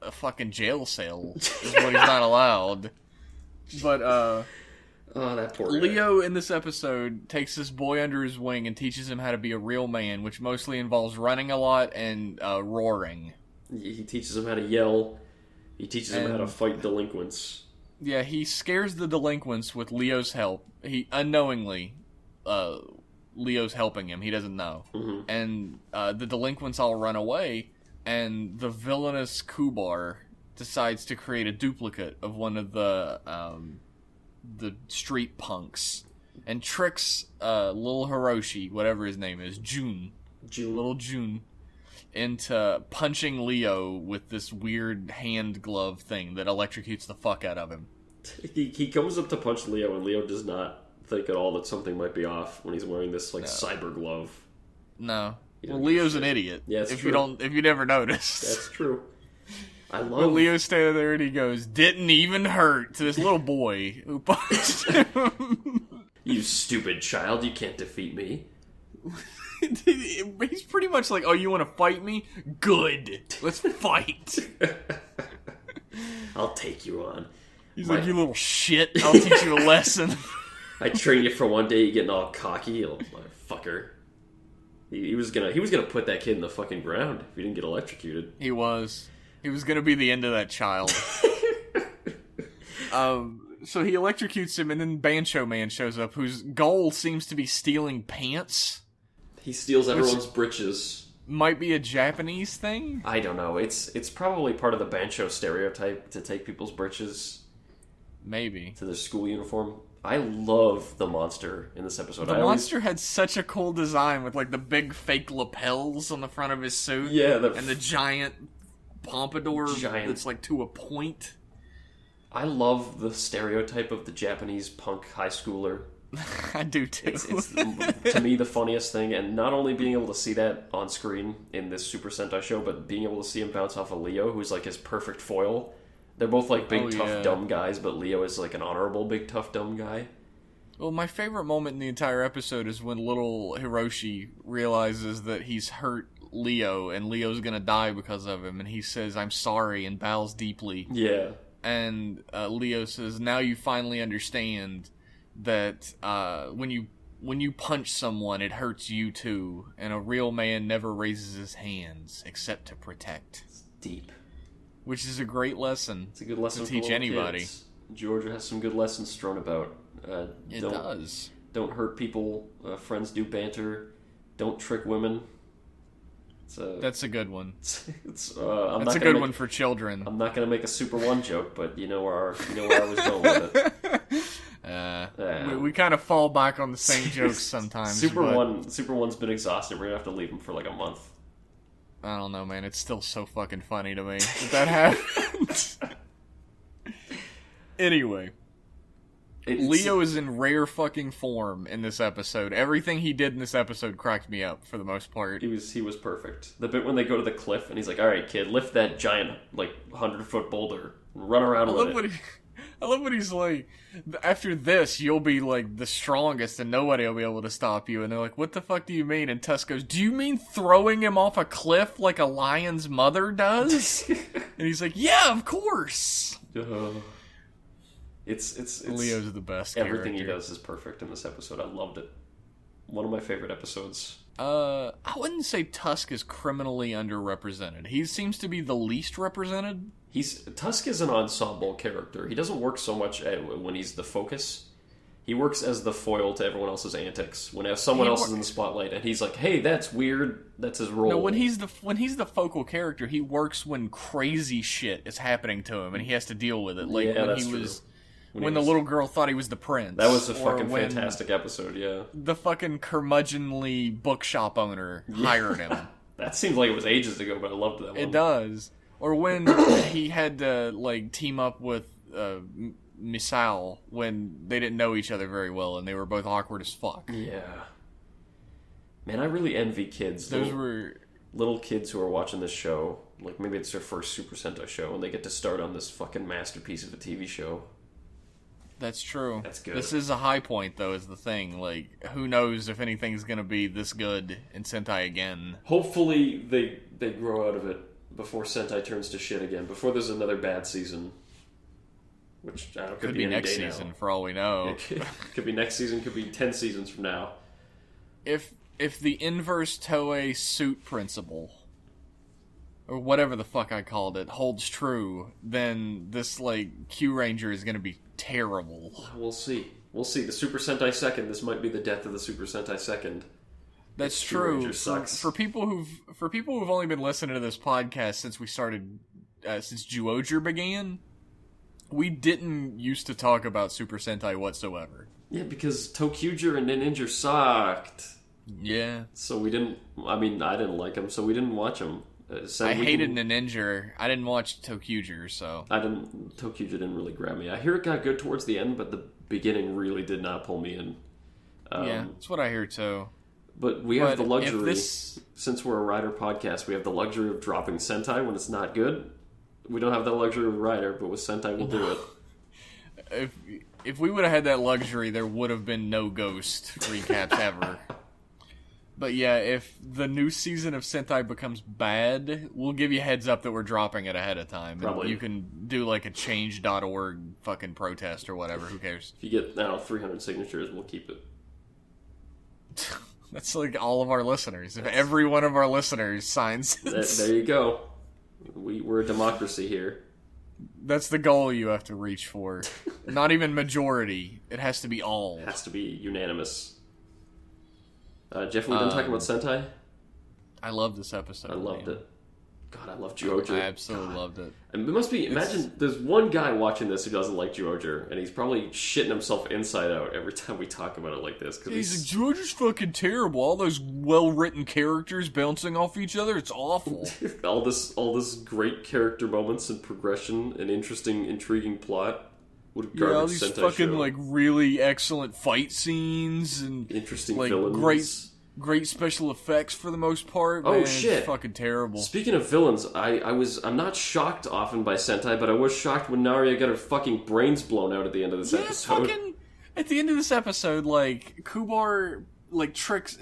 a fucking jail cell. Is what he's not allowed. But oh, that poor guy. Leo in this episode takes this boy under his wing and teaches him how to be a real man, which mostly involves running a lot and roaring. He teaches him how to yell. He teaches him how to fight delinquents. Yeah, he scares the delinquents with Leo's help. He unknowingly, Leo's helping him. He doesn't know. Mm-hmm. And the delinquents all run away, and the villainous Kubar decides to create a duplicate of one of the street punks, and tricks little Hiroshi, whatever his name is, little June, into punching Leo with this weird hand glove thing that electrocutes the fuck out of him. He comes up to punch Leo, and Leo does not think at all that something might be off when he's wearing this cyber glove. No. Well, Leo's an idiot. Yeah, if you never noticed. That's true. But Leo's standing there and he goes, "Didn't even hurt," to this little boy who punched him. You stupid child, you can't defeat me. He's pretty much like, "Oh, you want to fight me? Good. Let's fight." I'll take you on. He's like, "You little shit, I'll teach you a lesson." I trained you for one day, you getting all cocky, you little motherfucker. He was gonna put that kid in the fucking ground if he didn't get electrocuted. He was gonna be the end of that child. So he electrocutes him, and then Bancho Man shows up, whose goal seems to be stealing pants. He steals everyone's britches. Might be a Japanese thing? I don't know. It's probably part of the Bancho stereotype to take people's britches. Maybe. To their school uniform. I love the monster in this episode. The monster had such a cool design with like the big fake lapels on the front of his suit. Yeah, and the giant pompadour that's like to a point. I love the stereotype of the Japanese punk high schooler. I do too. It's to me the funniest thing, and not only being able to see that on screen in this Super Sentai show, but being able to see him bounce off of Leo, who's like his perfect foil. They're both like big, tough, dumb guys, but Leo is like an honorable, big, tough, dumb guy. Well, my favorite moment in the entire episode is when little Hiroshi realizes that he's hurt Leo, and Leo's gonna die because of him, and he says, "I'm sorry," and bows deeply. Yeah. And Leo says, "Now you finally understand that when you punch someone, it hurts you too, and a real man never raises his hands except to protect." It's deep. Which is a great lesson. It's a good lesson to teach anybody. Kids. Georgia has some good lessons thrown about. It does. Don't hurt people. Friends do banter. Don't trick women. That's a good one. That's a good one for children. I'm not gonna make a Super 1 joke, but you know where I was going with it. We kind of fall back on the same jokes sometimes. Super One's been exhausted. We're gonna have to leave him for like a month. I don't know, man. It's still so fucking funny to me that happened. Anyway. Leo is in rare fucking form in this episode. Everything he did in this episode cracked me up for the most part. He was perfect. The bit when they go to the cliff and he's like, "All right, kid, lift that giant 100-foot boulder, run around with it." I love what he's like. After this, you'll be like the strongest, and nobody will be able to stop you. And they're like, "What the fuck do you mean?" And Tusk goes, "Do you mean throwing him off a cliff like a lion's mother does?" And he's like, "Yeah, of course." It's Leo's the best. Everything character. he does is perfect in this episode. I loved it. One of my favorite episodes. I wouldn't say Tusk is criminally underrepresented. He seems to be the least represented. Tusk is an ensemble character. He doesn't work so much when he's the focus. He works as the foil to everyone else's antics. When someone else is in the spotlight, and he's like, "Hey, that's weird." That's his role. No, when he's the focal character, he works when crazy shit is happening to him, and he has to deal with it. Like when he was. When the little girl thought he was the prince. That was a fucking fantastic episode, yeah. The fucking curmudgeonly bookshop owner hired him. That seems like it was ages ago, but I loved that one. It does. Or when he had to, team up with Misao when they didn't know each other very well, and they were both awkward as fuck. Yeah. Man, I really envy kids. Those were... Little kids who are watching this show, like maybe it's their first Super Sentai show, and they get to start on this fucking masterpiece of a TV show. That's true. That's good. This is a high point, though, is the thing. Like, who knows if anything's going to be this good in Sentai again. Hopefully they grow out of it before Sentai turns to shit again, before there's another bad season. Which, I don't know, could be next season, for all we know. It could be next season, could be 10 seasons from now. If the inverse Toei suit principle, or whatever the fuck I called it, holds true, then this, Kyuuranger is going to be terrible. We'll see. The Super Sentai Second, this might be the death of the Super Sentai Second. That's true. For people who've only been listening to this podcast since we started, since Kyuuranger began, we didn't used to talk about Super Sentai whatsoever. Yeah, because Tokyuger and Ninja sucked. Yeah. So we didn't, I didn't like them, so we didn't watch them. I hated Ninja. I didn't watch Tokyuger, so... Tokyuger didn't really grab me. I hear it got good towards the end, but the beginning really did not pull me in. Yeah, that's what I hear too. But we have the luxury, since we're a Rider podcast, we have the luxury of dropping Sentai when it's not good. We don't have that luxury with Rider, but with Sentai we'll do it. If we would have had that luxury, there would have been no Ghost recaps ever. But yeah, if the new season of Sentai becomes bad, we'll give you a heads up that we're dropping it ahead of time. Probably. And you can do a change.org fucking protest or whatever, who cares? If you get, 300 signatures, we'll keep it. That's all of our listeners. If every one of our listeners signs it. There you go. We're a democracy here. That's the goal you have to reach for. Not even majority. It has to be all. It has to be unanimous. Jeff, we've been talking about Sentai? I love this episode. I loved it. God, I love Kyuuranger. I absolutely loved it. And it must be, imagine, there's one guy watching this who doesn't like Kyuuranger, and he's probably shitting himself inside out every time we talk about it like this. He's like, Kyuuranger's fucking terrible. All those well-written characters bouncing off each other, it's awful. all this great character moments and progression and interesting, intriguing plot. All these fucking really excellent fight scenes and interesting villains. Great special effects for the most part. Oh, man, shit! It's fucking terrible. Speaking of villains, I'm not shocked often by Sentai, but I was shocked when Naria got her fucking brains blown out at the end of this episode. At the end of this episode, Kubar tricks,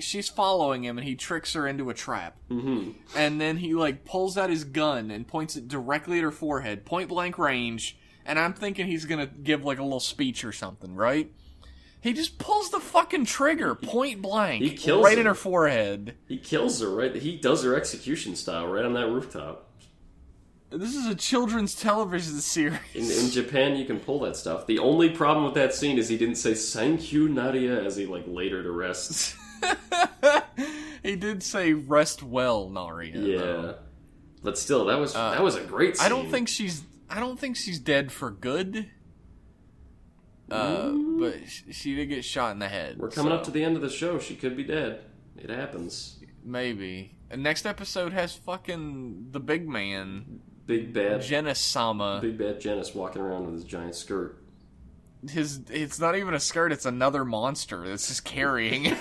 she's following him and he tricks her into a trap. Mm-hmm. And then he pulls out his gun and points it directly at her forehead, point blank range. And I'm thinking he's gonna give a little speech or something, right? He just pulls the fucking trigger, point blank, he kills right her. in her forehead. He kills her, right? He does her execution style right on that rooftop. This is a children's television series. In Japan, you can pull that stuff. The only problem with that scene is he didn't say "Thank you, Nadia" as he laid her to rest. He did say "Rest well, Naria." Yeah, though. But still, that was a great scene. I don't think she's dead for good. But she did get shot in the head. We're coming up to the end of the show. She could be dead. It happens. Maybe. And next episode has fucking the big man. Big bad Genis-sama. Big bad Genis walking around with his giant skirt. It's not even a skirt, it's another monster that's just carrying.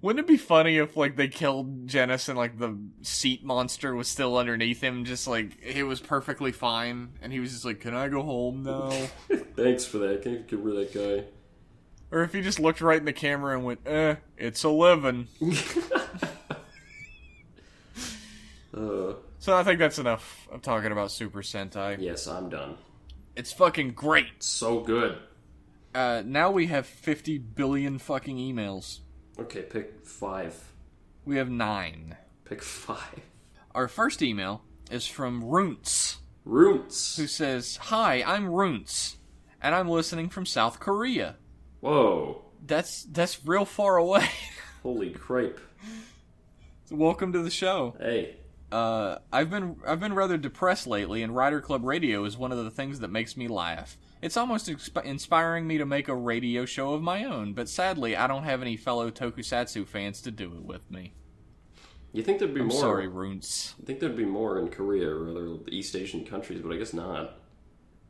Wouldn't it be funny if, like, they killed Genis and, like, the seat monster was still underneath him, just, like, it was perfectly fine, and he was just like, can I go home now? Thanks for that. Can you get rid of that guy? Or if he just looked right in the camera and went, it's a living. So I think that's enough of talking about Super Sentai. Yes, I'm done. It's fucking great. So good. Now we have 50 billion fucking emails. Okay, pick 5. We have 9. Pick 5. Our first email is from Runts. Runts. Who says, hi, I'm Runts, and I'm listening from South Korea. Whoa. That's real far away. Holy cripe. Welcome to the show. Hey. I've been rather depressed lately, and Rider Club Radio is one of the things that makes me laugh. It's almost inspiring me to make a radio show of my own, but sadly, I don't have any fellow Tokusatsu fans to do it with me. You think there'd be more? Sorry, Runts. I think there'd be more in Korea or other East Asian countries, but I guess not.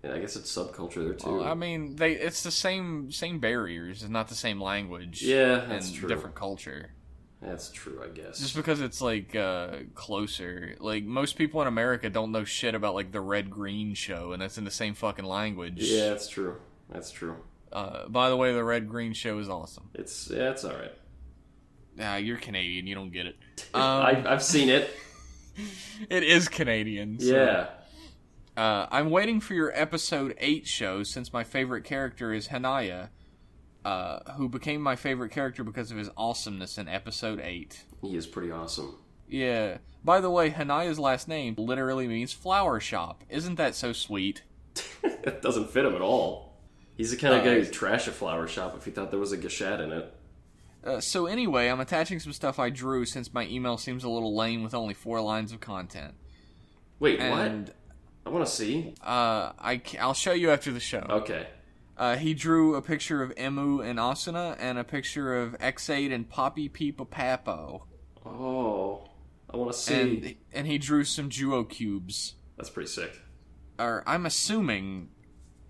Yeah, I guess it's subculture there too. Well, I mean, it's the same barriers, it's not the same language. Yeah, that's true. Different culture. That's true, I guess. Just because it's, like, closer. Like, most people in America don't know shit about, like, the Red Green show, and that's in the same fucking language. Yeah, that's true. That's true. By the way, the Red Green show is awesome. It's alright. You're Canadian, you don't get it. I've seen it. It is Canadian. So, yeah. I'm waiting for your episode 8 show, since my favorite character is Hanaya, who became my favorite character because of his awesomeness in episode 8. He is pretty awesome. Yeah. By the way, Hanaya's last name literally means flower shop. Isn't that so sweet? It doesn't fit him at all. He's the kind of guy who'd trash a flower shop if he thought there was a gashad in it. So anyway, I'm attaching some stuff I drew since my email seems a little lame with only 4 lines of content. Wait, what? I want to see. I'll show you after the show. Okay. He drew a picture of Emu and Asuna, and a picture of X8 and Poppy Peepa Papo. Oh, I want to see. And he drew some Juo cubes. That's pretty sick. Or I'm assuming,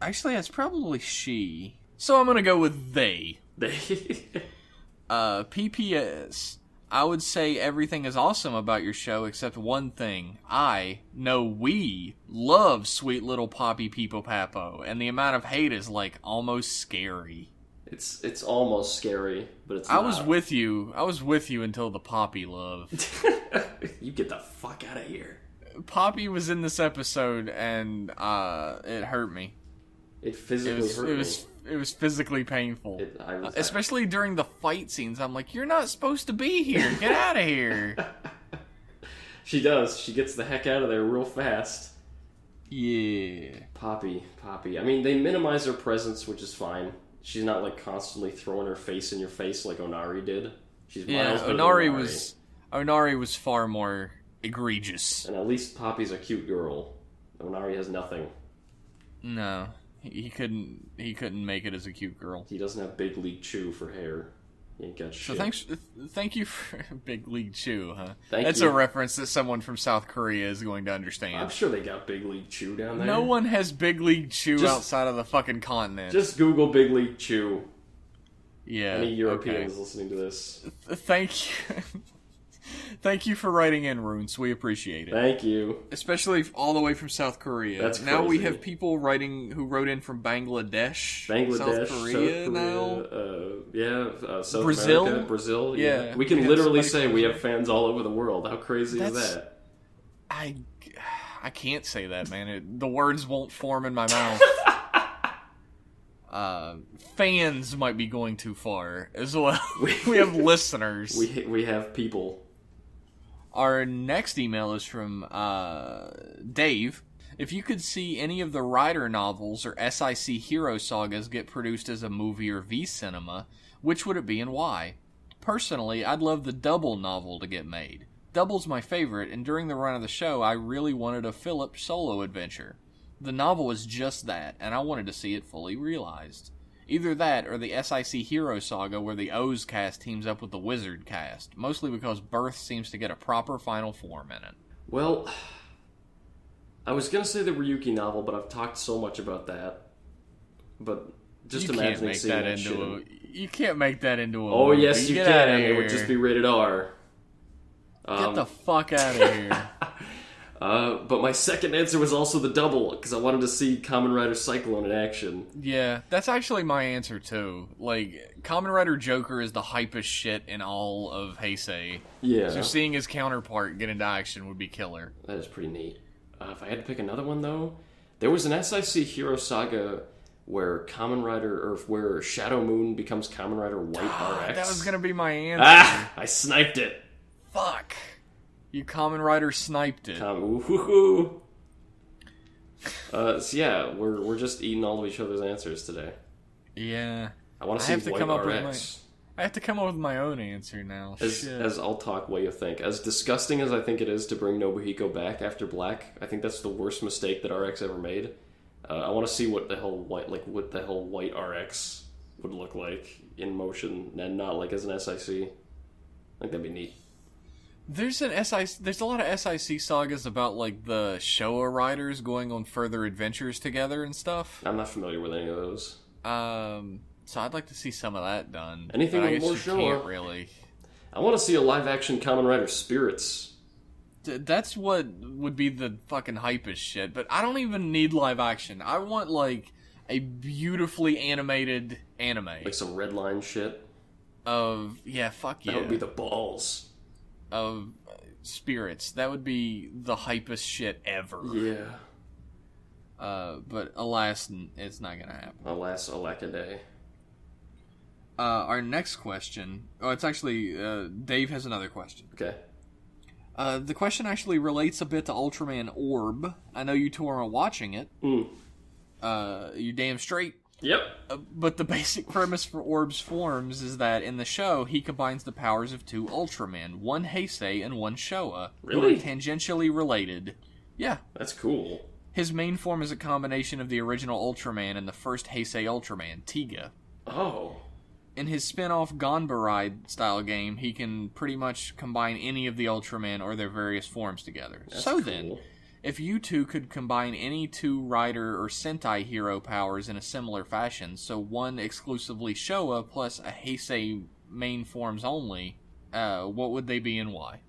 actually, that's probably she. So I'm gonna go with they. PPS. I would say everything is awesome about your show except one thing. We love sweet little Poppy Peepo Papo, and the amount of hate is, like, almost scary. It's almost scary, but it's not. I was with you until the Poppy love. You get the fuck out of here. Poppy was in this episode, and it hurt me. It physically hurt me. It was physically painful. Especially during the fight scenes. I'm like, you're not supposed to be here. Get out of here. She does. She gets the heck out of there real fast. Yeah. Poppy. I mean, they minimize her presence, which is fine. She's not, like, constantly throwing her face in your face like Onari did. She's miles better than Onari. Onari was far more egregious. And at least Poppy's a cute girl. Onari has nothing. No. He couldn't make it as a cute girl. He doesn't have Big League Chew for hair. He ain't got shit. So thank you for Big League Chew, huh? That's a reference that someone from South Korea is going to understand. I'm sure they got Big League Chew down there. No one has Big League Chew outside of the fucking continent. Just Google Big League Chew. Yeah. Any Europeans listening to this? Thank you. Thank you for writing in, Runes. We appreciate it. Thank you. Especially all the way from South Korea. That's now crazy. We have people who wrote in from Bangladesh, South Korea now. South Brazil? America, Brazil. Yeah. We can literally say we have fans all over the world. How crazy is that? I can't say that, man. The words won't form in my mouth. Fans might be going too far as well. We have listeners. We have people. Our next email is from Dave. If you could see any of the Rider novels or SIC hero sagas get produced as a movie or V-cinema, which would it be and why? Personally, I'd love the Double novel to get made. Double's my favorite, and during the run of the show, I really wanted a Philip solo adventure. The novel is just that, and I wanted to see it fully realized. Either that, or the SIC Hero Saga where the O's cast teams up with the Wizard cast, mostly because Birth seems to get a proper final form in it. Well, I was going to say the Ryuki novel, but I've talked so much about that. But just imagining seeing that shit. You can't make that into a Oh, movie. yes, you can. It would just be rated R. Get the fuck out of here. But my second answer was also the double, because I wanted to see Kamen Rider Cyclone in action. Yeah, that's actually my answer, too. Like, Kamen Rider Joker is the hypest shit in all of Heisei. Yeah. So seeing his counterpart get into action would be killer. That is pretty neat. If I had to pick another one, though, there was an SIC Hero Saga where Kamen Rider, or where Shadow Moon becomes Kamen Rider White RX. That was gonna be my answer. I sniped it. Fuck. You Kamen Rider sniped it. So yeah, we're just eating all of each other's answers today. Yeah. I want to see White RX. I have to come up with my own answer now. As I'll talk what you think. As disgusting as I think it is to bring Nobuhiko back after Black, I think that's the worst mistake that RX ever made. I want to see what the hell White RX would look like in motion, and not like as an SIC. I think that'd be neat. There's a lot of SIC sagas about like the Showa riders going on further adventures together and stuff. I'm not familiar with any of those. So I'd like to see some of that done. Anything with more Showa? Can't really. I want to see a live-action Kamen Rider Spirits. That's what would be the fucking hypest shit. But I don't even need live action. I want like a beautifully animated anime. Like some red line shit. That would be the balls. Of Spirits. That would be the hypest shit ever. Yeah. But alas, it's not gonna happen. Alas, alackaday. Our next question... Oh, it's actually... Dave has another question. Okay. The question actually relates a bit to Ultraman Orb. I know you two are watching it. You damn straight. Yep. But the basic premise for Orb's forms is that in the show, he combines the powers of two Ultramen, one Heisei and one Showa, really? who are tangentially related. Yeah. That's cool. His main form is a combination of the original Ultraman and the first Heisei Ultraman, Tiga. Oh. In his spin-off Ganbaride style game, he can pretty much combine any of the Ultramen or their various forms together. That's so cool. Then, if you two could combine any two Rider or Sentai hero powers in a similar fashion, so one exclusively Showa plus a Heisei main forms only, what would they be and why?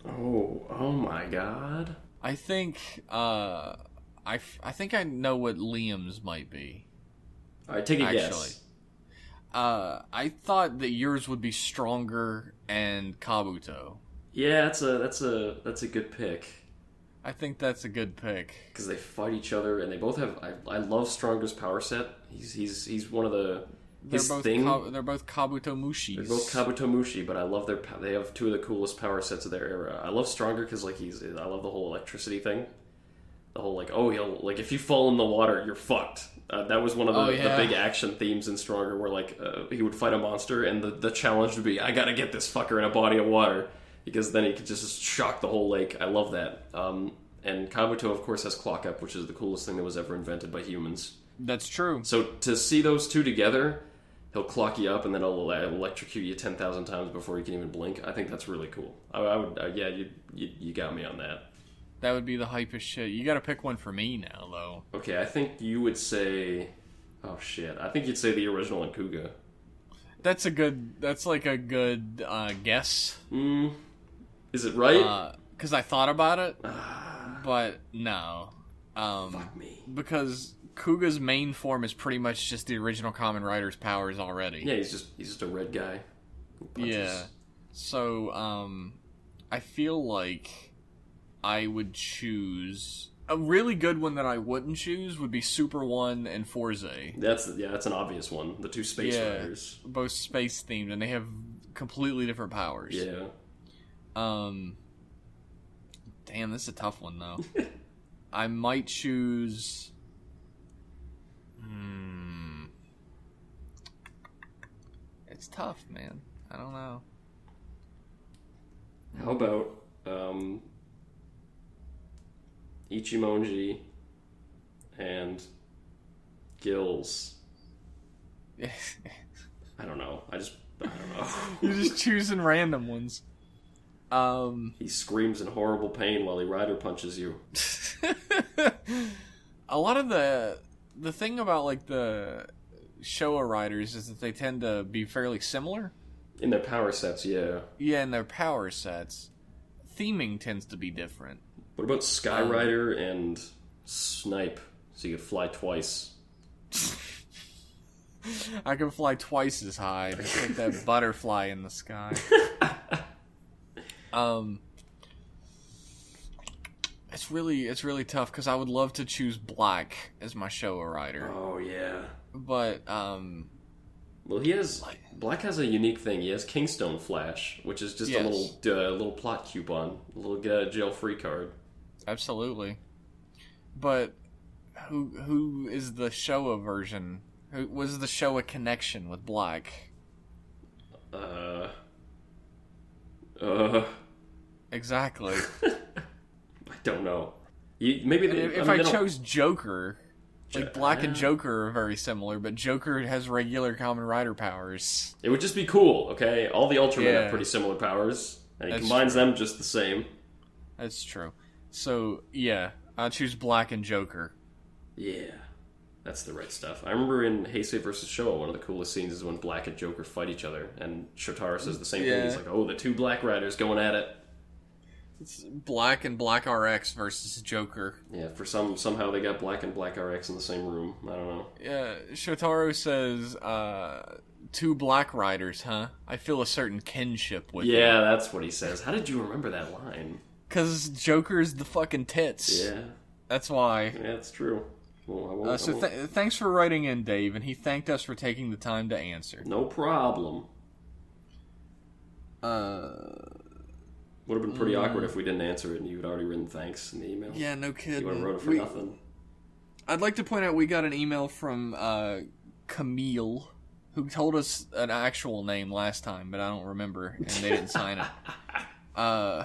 Oh my god. I think, I think I know what Liam's might be. Alright, take a guess. I thought that yours would be Stronger and Kabuto. Yeah, that's a good pick. I think that's a good pick because they fight each other and they both have. I love Stronger's power set. He's one of the. They're both Kabuto Mushi. They're both Kabuto Mushi, but I love they have two of the coolest power sets of their era. I love Stronger because I love the whole electricity thing. The whole if you fall in the water, you're fucked. That was one of the big action themes in Stronger, where he would fight a monster, and the challenge would be, I gotta get this fucker in a body of water, because then he could just shock the whole lake. I love that. And Kabuto, of course, has Clock Up, which is the coolest thing that was ever invented by humans. That's true. So to see those two together, he'll clock you up, and then he'll electrocute you 10,000 times before you can even blink. I think that's really cool. I would, you got me on that. That would be the hypest shit. You gotta pick one for me now, though. Okay, I think you would say... Oh, shit. I think you'd say the original Kuga. That's a good guess. Is it right? Because I thought about it, but no. Fuck me. Because Kuga's main form is pretty much just the original Kamen Rider's powers already. Yeah, he's just a red guy who punches. Yeah. So, I feel like I would choose... A really good one that I wouldn't choose would be Super 1 and Forze. That's an obvious one. The two space riders. Both space themed, and they have completely different powers. Yeah. Damn, this is a tough one, though. I might choose... It's tough, man. I don't know. How about... Ichimonji and gills. I don't know. I don't know. You're just choosing random ones. He screams in horrible pain while he rider punches you. A lot of the thing about like the Showa riders is that they tend to be fairly similar. In their power sets, yeah. Yeah, in their power sets. Theming tends to be different. What about Skyrider and Snipe? So you could fly twice. I can fly twice as high. Just like that butterfly in the sky. It's really tough because I would love to choose Black as my Showa rider. Oh yeah. But well, Black has a unique thing. He has Kingstone Flash, which is just a little plot coupon, a little get out of jail free card. Absolutely. But who is the Showa version? Who was the Showa connection with Black? Exactly. I don't know. Maybe if I chose Joker, like Black and Joker are very similar, but Joker has regular Kamen Rider powers. It would just be cool, okay? All the Ultramen have pretty similar powers, and he combines them just the same. That's true. So, yeah, I'll choose Black and Joker. Yeah, that's the right stuff. I remember in Heisei vs. Showa, one of the coolest scenes is when Black and Joker fight each other, and Shotaro says the same thing. He's like, oh, the two Black Riders going at it. It's Black and Black RX versus Joker. Yeah, somehow they got Black and Black RX in the same room. I don't know. Yeah, Shotaro says, two Black Riders, huh? I feel a certain kinship with you. Yeah, that's what he says. How did you remember that line? Because Joker's the fucking tits. Yeah. That's why. Yeah, that's true. Well, thanks for writing in, Dave, and he thanked us for taking the time to answer. No problem. Would have been pretty awkward if we didn't answer it and you had already written thanks in the email. Yeah, no kidding. You would have wrote it for nothing. I'd like to point out we got an email from Camille, who told us an actual name last time, but I don't remember, and they didn't sign it.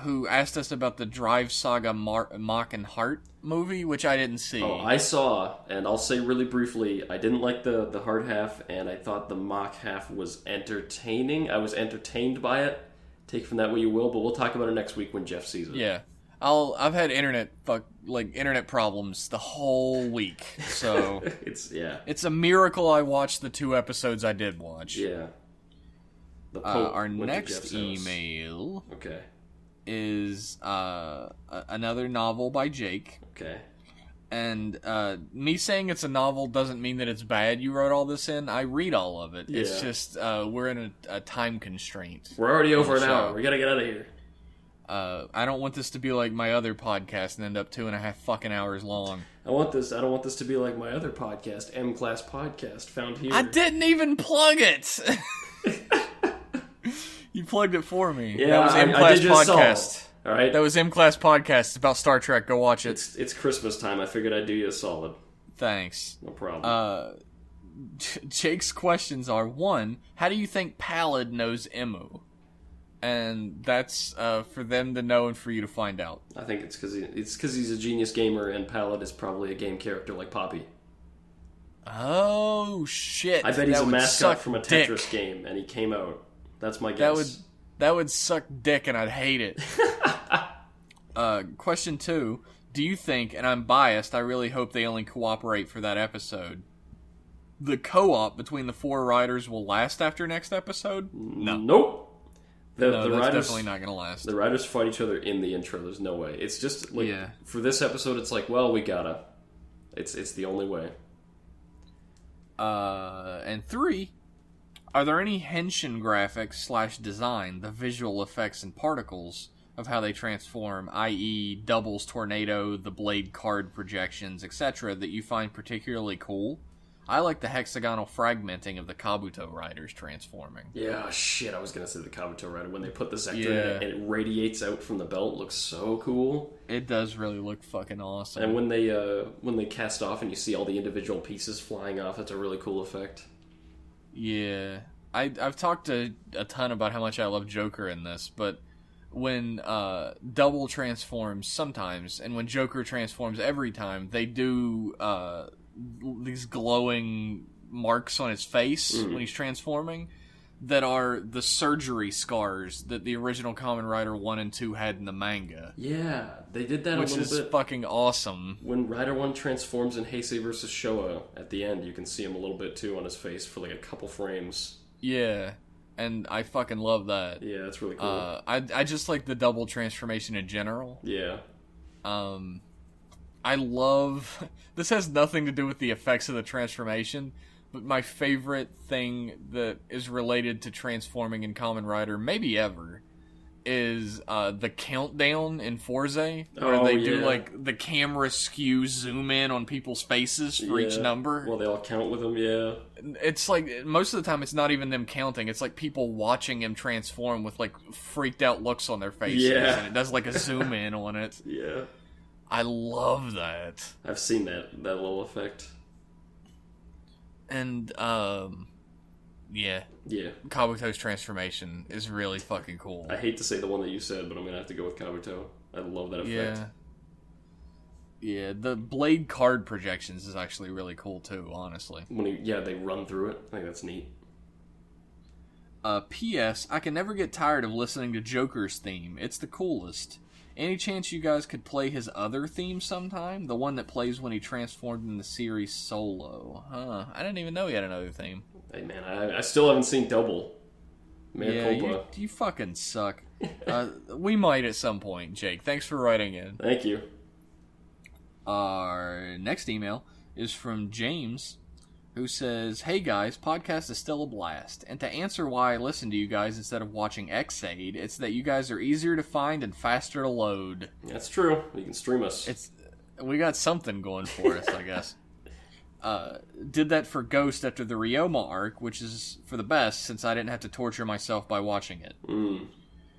Who asked us about the Drive Saga Mach and Heart movie, which I didn't see. Oh, I saw, and I'll say really briefly, I didn't like the Heart half, and I thought the Mach half was entertaining. I was entertained by it. Take from that what you will, but we'll talk about it next week when Jeff sees it. Yeah. I've had internet problems the whole week, so it's a miracle I watched the 2 episodes I did watch. Yeah. Our next email is another novel by Jake. Okay. And me saying it's a novel doesn't mean that it's bad. You wrote all this in. I read all of it. Yeah. It's just we're in a time constraint. We're already over an hour. We gotta get out of here. I don't want this to be like my other podcast and end up 2.5 fucking hours long. I don't want this to be like my other podcast, M Class Podcast, found here. I didn't even plug it. You plugged it for me. Yeah, that was M Class Podcast. All right, that was M Class Podcast. It's about Star Trek. Go watch it. It's Christmas time. I figured I'd do you a solid. Thanks. No problem. Jake's questions are: 1, how do you think Pallid knows Emu? And that's for them to know and for you to find out. I think it's because he's a genius gamer, and Pallid is probably a game character like Poppy. Oh shit! I bet he's a mascot from a Tetris game, and he came out. That's my guess. That would suck dick, and I'd hate it. Question 2: do you think, and I'm biased, I really hope they only cooperate for that episode, the co-op between the 4 riders will last after next episode? No. Nope. The that's riders, definitely not going to last. The riders fight each other in the intro. There's no way. It's just like for this episode, it's like, well, we gotta. It's the only way. And 3, are there any henshin graphics / design, the visual effects and particles of how they transform, i.e., doubles tornado, the blade card projections, etc., that you find particularly cool? I like the hexagonal fragmenting of the Kabuto riders transforming. Yeah, shit, I was going to say the Kabuto rider. When they put the Zector in it and it radiates out from the belt, it looks so cool. It does really look fucking awesome. And when they cast off and you see all the individual pieces flying off, it's a really cool effect. Yeah. I've talked a ton about how much I love Joker in this, but when Double transforms sometimes, and when Joker transforms every time, they do these glowing marks on his face when he's transforming that are the surgery scars that the original Kamen Rider 1 and 2 had in the manga. Yeah, they did that a little bit. Which is fucking awesome. When Rider 1 transforms in Heisei vs. Showa, at the end, you can see him a little bit too on his face for like a couple frames. Yeah, and I fucking love that. Yeah, that's really cool. I just like the double transformation in general. Yeah. I love... This has nothing to do with the effects of the transformation, but my favorite thing that is related to transforming in Kamen Rider, maybe ever, is the countdown in Forza, where they do like the camera skew zoom in on people's faces for each number. Well, they all count with them, yeah. It's like, most of the time it's not even them counting, it's like people watching him transform with like freaked out looks on their faces, and it does like a zoom in on it. Yeah. I love that. I've seen that little effect. And, yeah. Kabuto's transformation is really fucking cool. I hate to say the one that you said, but I'm gonna have to go with Kabuto. I love that effect. Yeah, the blade card projections is actually really cool too, honestly. When they run through it. I think that's neat. P.S. I can never get tired of listening to Joker's theme. It's the coolest. Any chance you guys could play his other theme sometime? The one that plays when he transformed in the series solo. Huh. I didn't even know he had another theme. Hey man, I still haven't seen Double. Mea culpa. You fucking suck. We might at some point, Jake. Thanks for writing in. Thank you. Our next email is from James, who says, "Hey guys, podcast is still a blast. And to answer why I listen to you guys instead of watching Xaid, it's that you guys are easier to find and faster to load." That's true. You can stream us. We got something going for us, I guess. Did that for Ghost after the Ryoma arc, which is for the best since I didn't have to torture myself by watching it.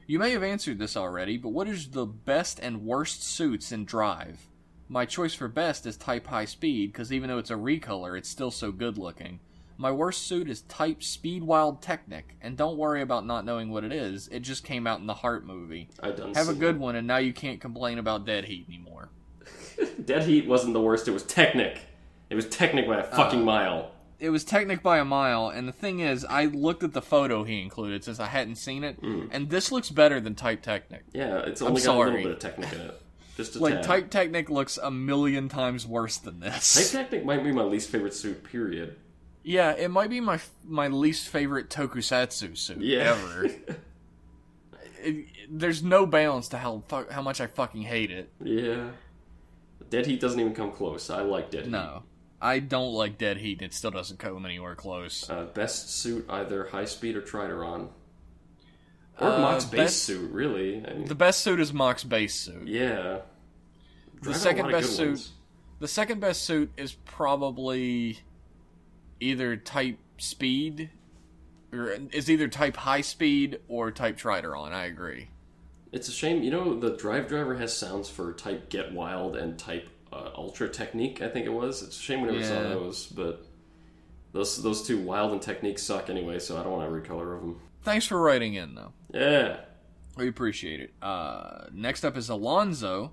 You may have answered this already, but what is the best and worst suits in Drive? My choice for best is Type High Speed, because even though it's a recolor, it's still so good looking. My worst suit is Type Speed Wild Technic, and don't worry about not knowing what it is, it just came out in the Heart movie. Have a good one, and now you can't complain about Dead Heat anymore. Dead Heat wasn't the worst, it was Technic. It was Technic by a fucking mile. It was Technic by a mile, and the thing is, I looked at the photo he included since I hadn't seen it, and this looks better than Type Technic. Yeah, it's only got a little bit of Technic in it. Just a tad. Type Technic looks a million times worse than this. Type Technic might be my least favorite suit, period. Yeah, it might be my least favorite tokusatsu suit ever. There's no bounds to how much I fucking hate it. Yeah. Dead Heat doesn't even come close. I like Dead Heat. No. I don't like Dead Heat, and it still doesn't come anywhere close. Best suit, either High Speed or Trideron. Or Mock's base suit, really. I mean, the best suit is Mock's base suit. Yeah. The second best suit is probably either Type Speed, or is either Type High Speed or Type Trideron. I agree. It's a shame, the Drive Driver has sounds for Type Get Wild and Type Ultra Technique, I think it was. It's a shame we never saw those, but those two, Wild and Technique, suck anyway, so I don't want every color of them. Thanks for writing in, though. Yeah. We appreciate it. Next up is Alonzo,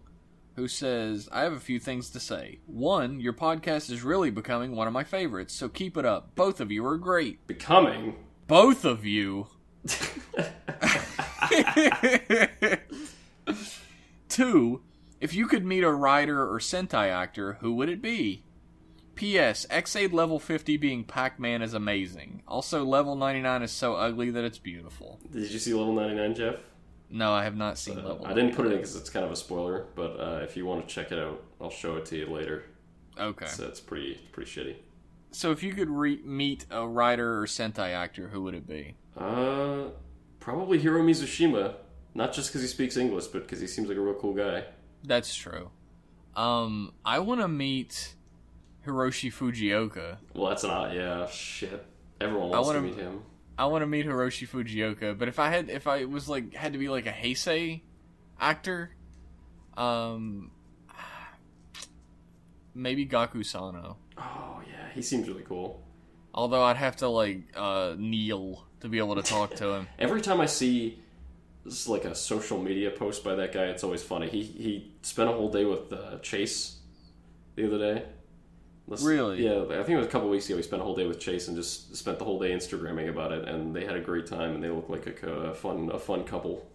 who says, I have a few things to say. One, your podcast is really becoming one of my favorites, so keep it up. Both of you are great. Becoming? Both of you. 2, if you could meet a Rider or Sentai actor, who would it be? P.S. Xaid level 50 being Pac-Man is amazing. Also, level 99 is so ugly that it's beautiful. Did you see level 99, Jeff? No, I have not seen level 99. I didn't put it in because it's kind of a spoiler, but if you want to check it out, I'll show it to you later. Okay. So it's pretty shitty. So if you could meet a Rider or Sentai actor, who would it be? Probably Hiro Mizushima. Not just because he speaks English, but because he seems like a real cool guy. That's true. I want to meet Hiroshi Fujioka. Well, that's not. Yeah, shit. Everyone wants to meet him. I want to meet Hiroshi Fujioka, but if I had to be like a Heisei actor, maybe Gaku Sano. Oh yeah, he seems really cool. Although I'd have to kneel to be able to talk to him. Every time I see this is like a social media post by that guy. It's always funny. He spent a whole day with Chase the other day. Really? Yeah, I think it was a couple weeks ago. He spent a whole day with Chase and just spent the whole day Instagramming about it, and they had a great time, and they look like a fun couple.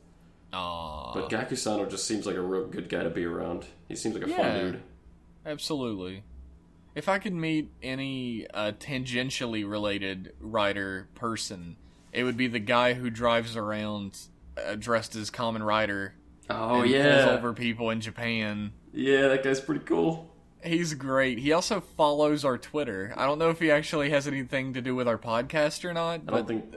Aww. But Gakusano just seems like a real good guy to be around. He seems like a fun dude. Absolutely. If I could meet any tangentially related rider person, it would be the guy who drives around dressed as Kamen Rider. Oh, and yeah. pulls over people in Japan. Yeah, that guy's pretty cool. He's great. He also follows our Twitter. I don't know if he actually has anything to do with our podcast or not. I don't think...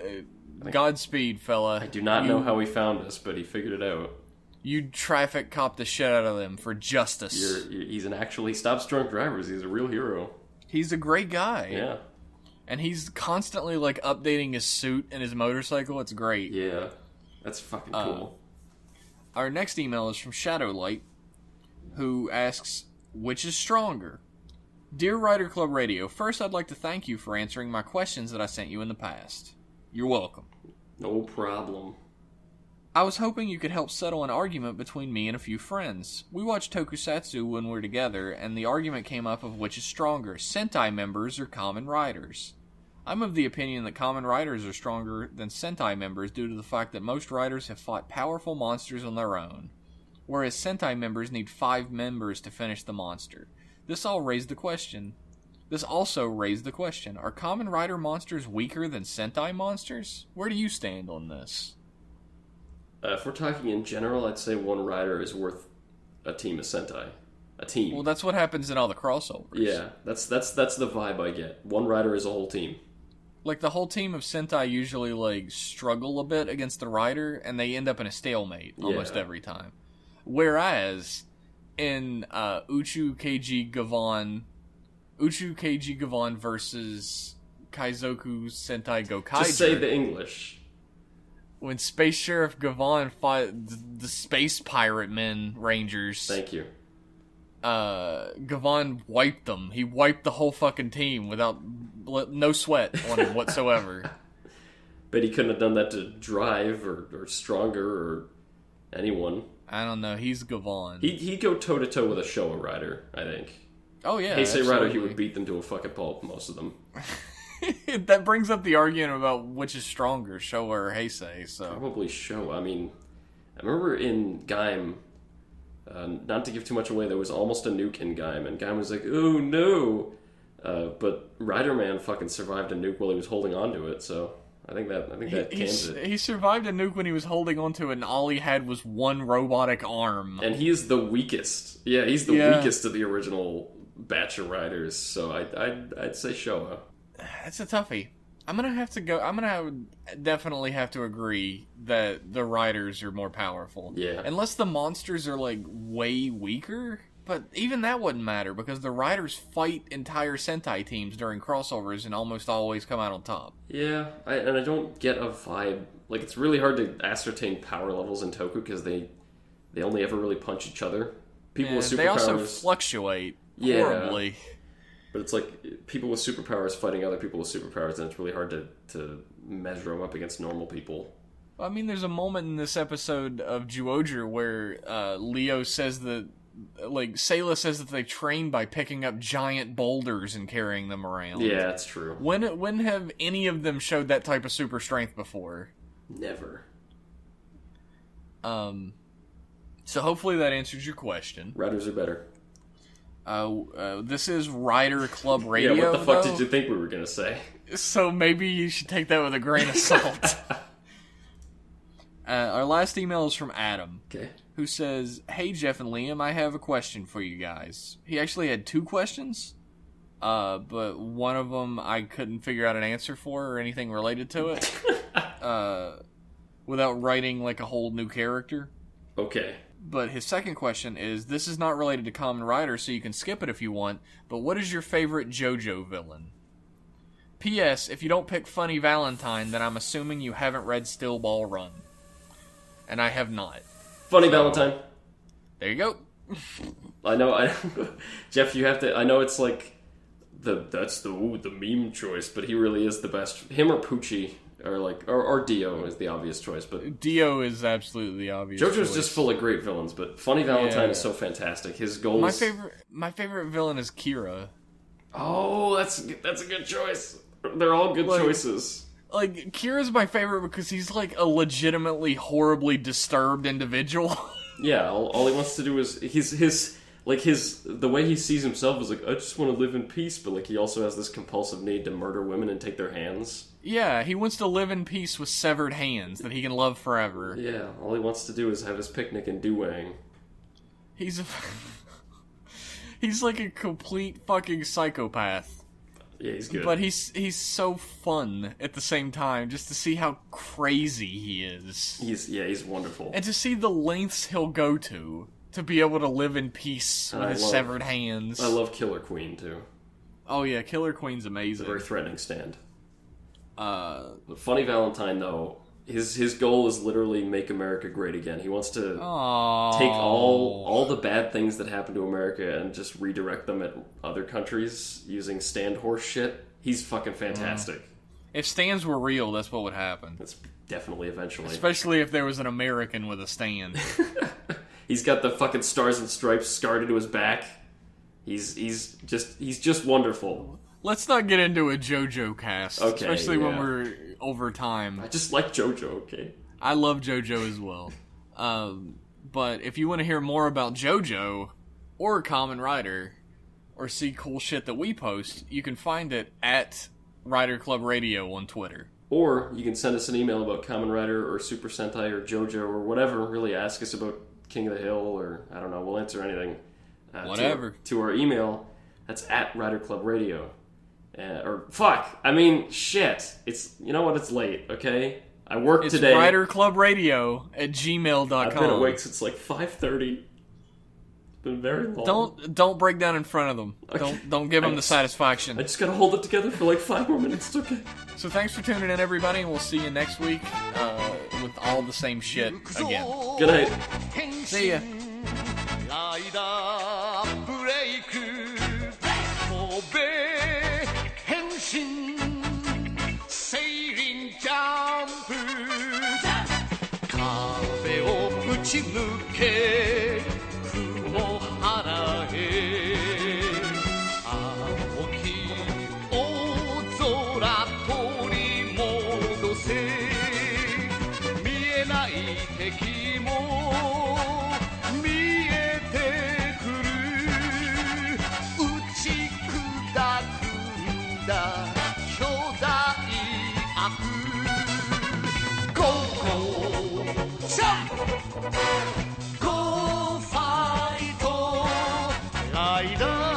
Godspeed, fella. I do not know how he found us, but he figured it out. You traffic cop the shit out of them for justice. He stops drunk drivers. He's a real hero. He's a great guy. Yeah. And he's constantly, like, updating his suit and his motorcycle. It's great. Yeah. That's fucking cool. Our next email is from Shadowlight, who asks, which is stronger? Dear Rider Club Radio, first I'd like to thank you for answering my questions that I sent you in the past. You're welcome. No problem. I was hoping you could help settle an argument between me and a few friends. We watch tokusatsu when we're together, and the argument came up of which is stronger, Sentai members or Kamen Riders. I'm of the opinion that Kamen Riders are stronger than Sentai members due to the fact that most riders have fought powerful monsters on their own, whereas Sentai members need 5 members to finish the monster. This also raised the question, are Kamen Rider monsters weaker than Sentai monsters? Where do you stand on this? If we're talking in general, I'd say one rider is worth a team of Sentai. A team. Well, that's what happens in all the crossovers. Yeah, that's the vibe I get. One rider is a whole team. Like, the whole team of Sentai usually, like, struggle a bit against the rider, and they end up in a stalemate almost every time. Whereas, in Uchu Keiji Gavon versus Kaizoku Sentai Gokaiger... Just say the English. When Space Sheriff Gavon fought the Space Pirate Men Rangers... Thank you. Gavon wiped them. He wiped the whole fucking team without no sweat on him whatsoever. But he couldn't have done that to Drive or Stronger or anyone. I don't know. He's Gavon. He'd go toe-to-toe with a Showa rider, I think. Oh, yeah. Heisei Rider, he would beat them to a fucking pulp, most of them. That brings up the argument about which is stronger, Showa or Heisei, so... Probably Showa. I mean, I remember in Gaim... not to give too much away, there was almost a nuke in Gaim, and Gaim was like, oh no! But Rider Man fucking survived a nuke while he was holding on to it, so I think that cans it. He survived a nuke when he was holding onto it, and all he had was one robotic arm. And he is the weakest. Yeah, he's the weakest of the original batch of riders, so I'd say Showa. That's a toughie. I'm gonna definitely have to agree that the riders are more powerful. Yeah. Unless the monsters are, like, way weaker. But even that wouldn't matter, because the riders fight entire Sentai teams during crossovers and almost always come out on top. Yeah, I don't get a vibe. Like, it's really hard to ascertain power levels in Toku, because they only ever really punch each other. People with superpowers... They also fluctuate horribly. But it's like people with superpowers fighting other people with superpowers, and it's really hard to measure them up against normal people. I mean, there's a moment in this episode of Zyuohger where Leo says that, like, Sayla says that they train by picking up giant boulders and carrying them around. Yeah, that's true. When have any of them showed that type of super strength before? Never. So hopefully that answers your question. Riders are better. This is Rider Club Radio. Yeah, what the fuck did you think we were gonna say? So maybe you should take that with a grain of salt. Our last email is from Adam. Okay. Who says, "Hey Jeff and Liam, I have a question for you guys." He actually had 2 questions, but one of them I couldn't figure out an answer for or anything related to it, without writing like a whole new character. Okay. But his second question is, this is not related to Kamen Rider, so you can skip it if you want, but what is your favorite JoJo villain? P.S. If you don't pick Funny Valentine, then I'm assuming you haven't read Still Ball Run. And I have not. Funny Valentine. There you go. I know, Jeff, you have to, I know it's like, that's the meme choice, but he really is the best. Him or Poochie or Dio is the obvious choice, but Dio is absolutely the obvious JoJo's choice. just full of great villains, but Funny Valentine is so fantastic. His goals... My favorite villain is Kira. Oh, that's a good choice. They're all good choices. Like, Kira's my favorite because he's, like, a legitimately horribly disturbed individual. Yeah, all he wants to do is... The way he sees himself is like, I just want to live in peace, but, like, he also has this compulsive need to murder women and take their hands. Yeah, he wants to live in peace with severed hands that he can love forever. Yeah, all he wants to do is have his picnic in Duwang. He's like a complete fucking psychopath. Yeah, he's good. But he's so fun at the same time, just to see how crazy he is. He's wonderful. And to see the lengths he'll go to be able to live in peace with his severed hands. I love Killer Queen, too. Oh yeah, Killer Queen's amazing. A very threatening stand. But Funny Valentine, though, his goal is literally make America great again. He wants to take all the bad things that happen to America and just redirect them at other countries using stand horse shit. He's fucking fantastic. If stands were real, that's what would happen. That's definitely eventually. Especially if there was an American with a stand. He's got the fucking stars and stripes scarred into his back. He's just wonderful. Let's not get into a JoJo cast, especially when we're over time. I just like JoJo, okay? I love JoJo as well. But if you want to hear more about JoJo or Kamen Rider or see cool shit that we post, you can find it at Rider Club Radio on Twitter. Or you can send us an email about Kamen Rider or Super Sentai or JoJo or whatever. Really ask us about King of the Hill or, I don't know, we'll answer anything. Whatever. To our email, that's at Rider Club Radio. Shit. It's, you know what, it's late, okay? I worked today. It's riderclubradio at gmail.com. I've been awake since like 5:30. It's been very long. Don't break down in front of them. Okay. Don't give them the satisfaction. I just gotta hold it together for like 5 more minutes, it's okay. So thanks for tuning in, everybody, and we'll see you next week with all the same shit again. Good night. See ya. Sailing jump 壁をぶち抜け雲原へ青き大空取り戻せ見えない敵も見えてくる打ち砕くんだ巨大悪 Go go jump Go fight Rider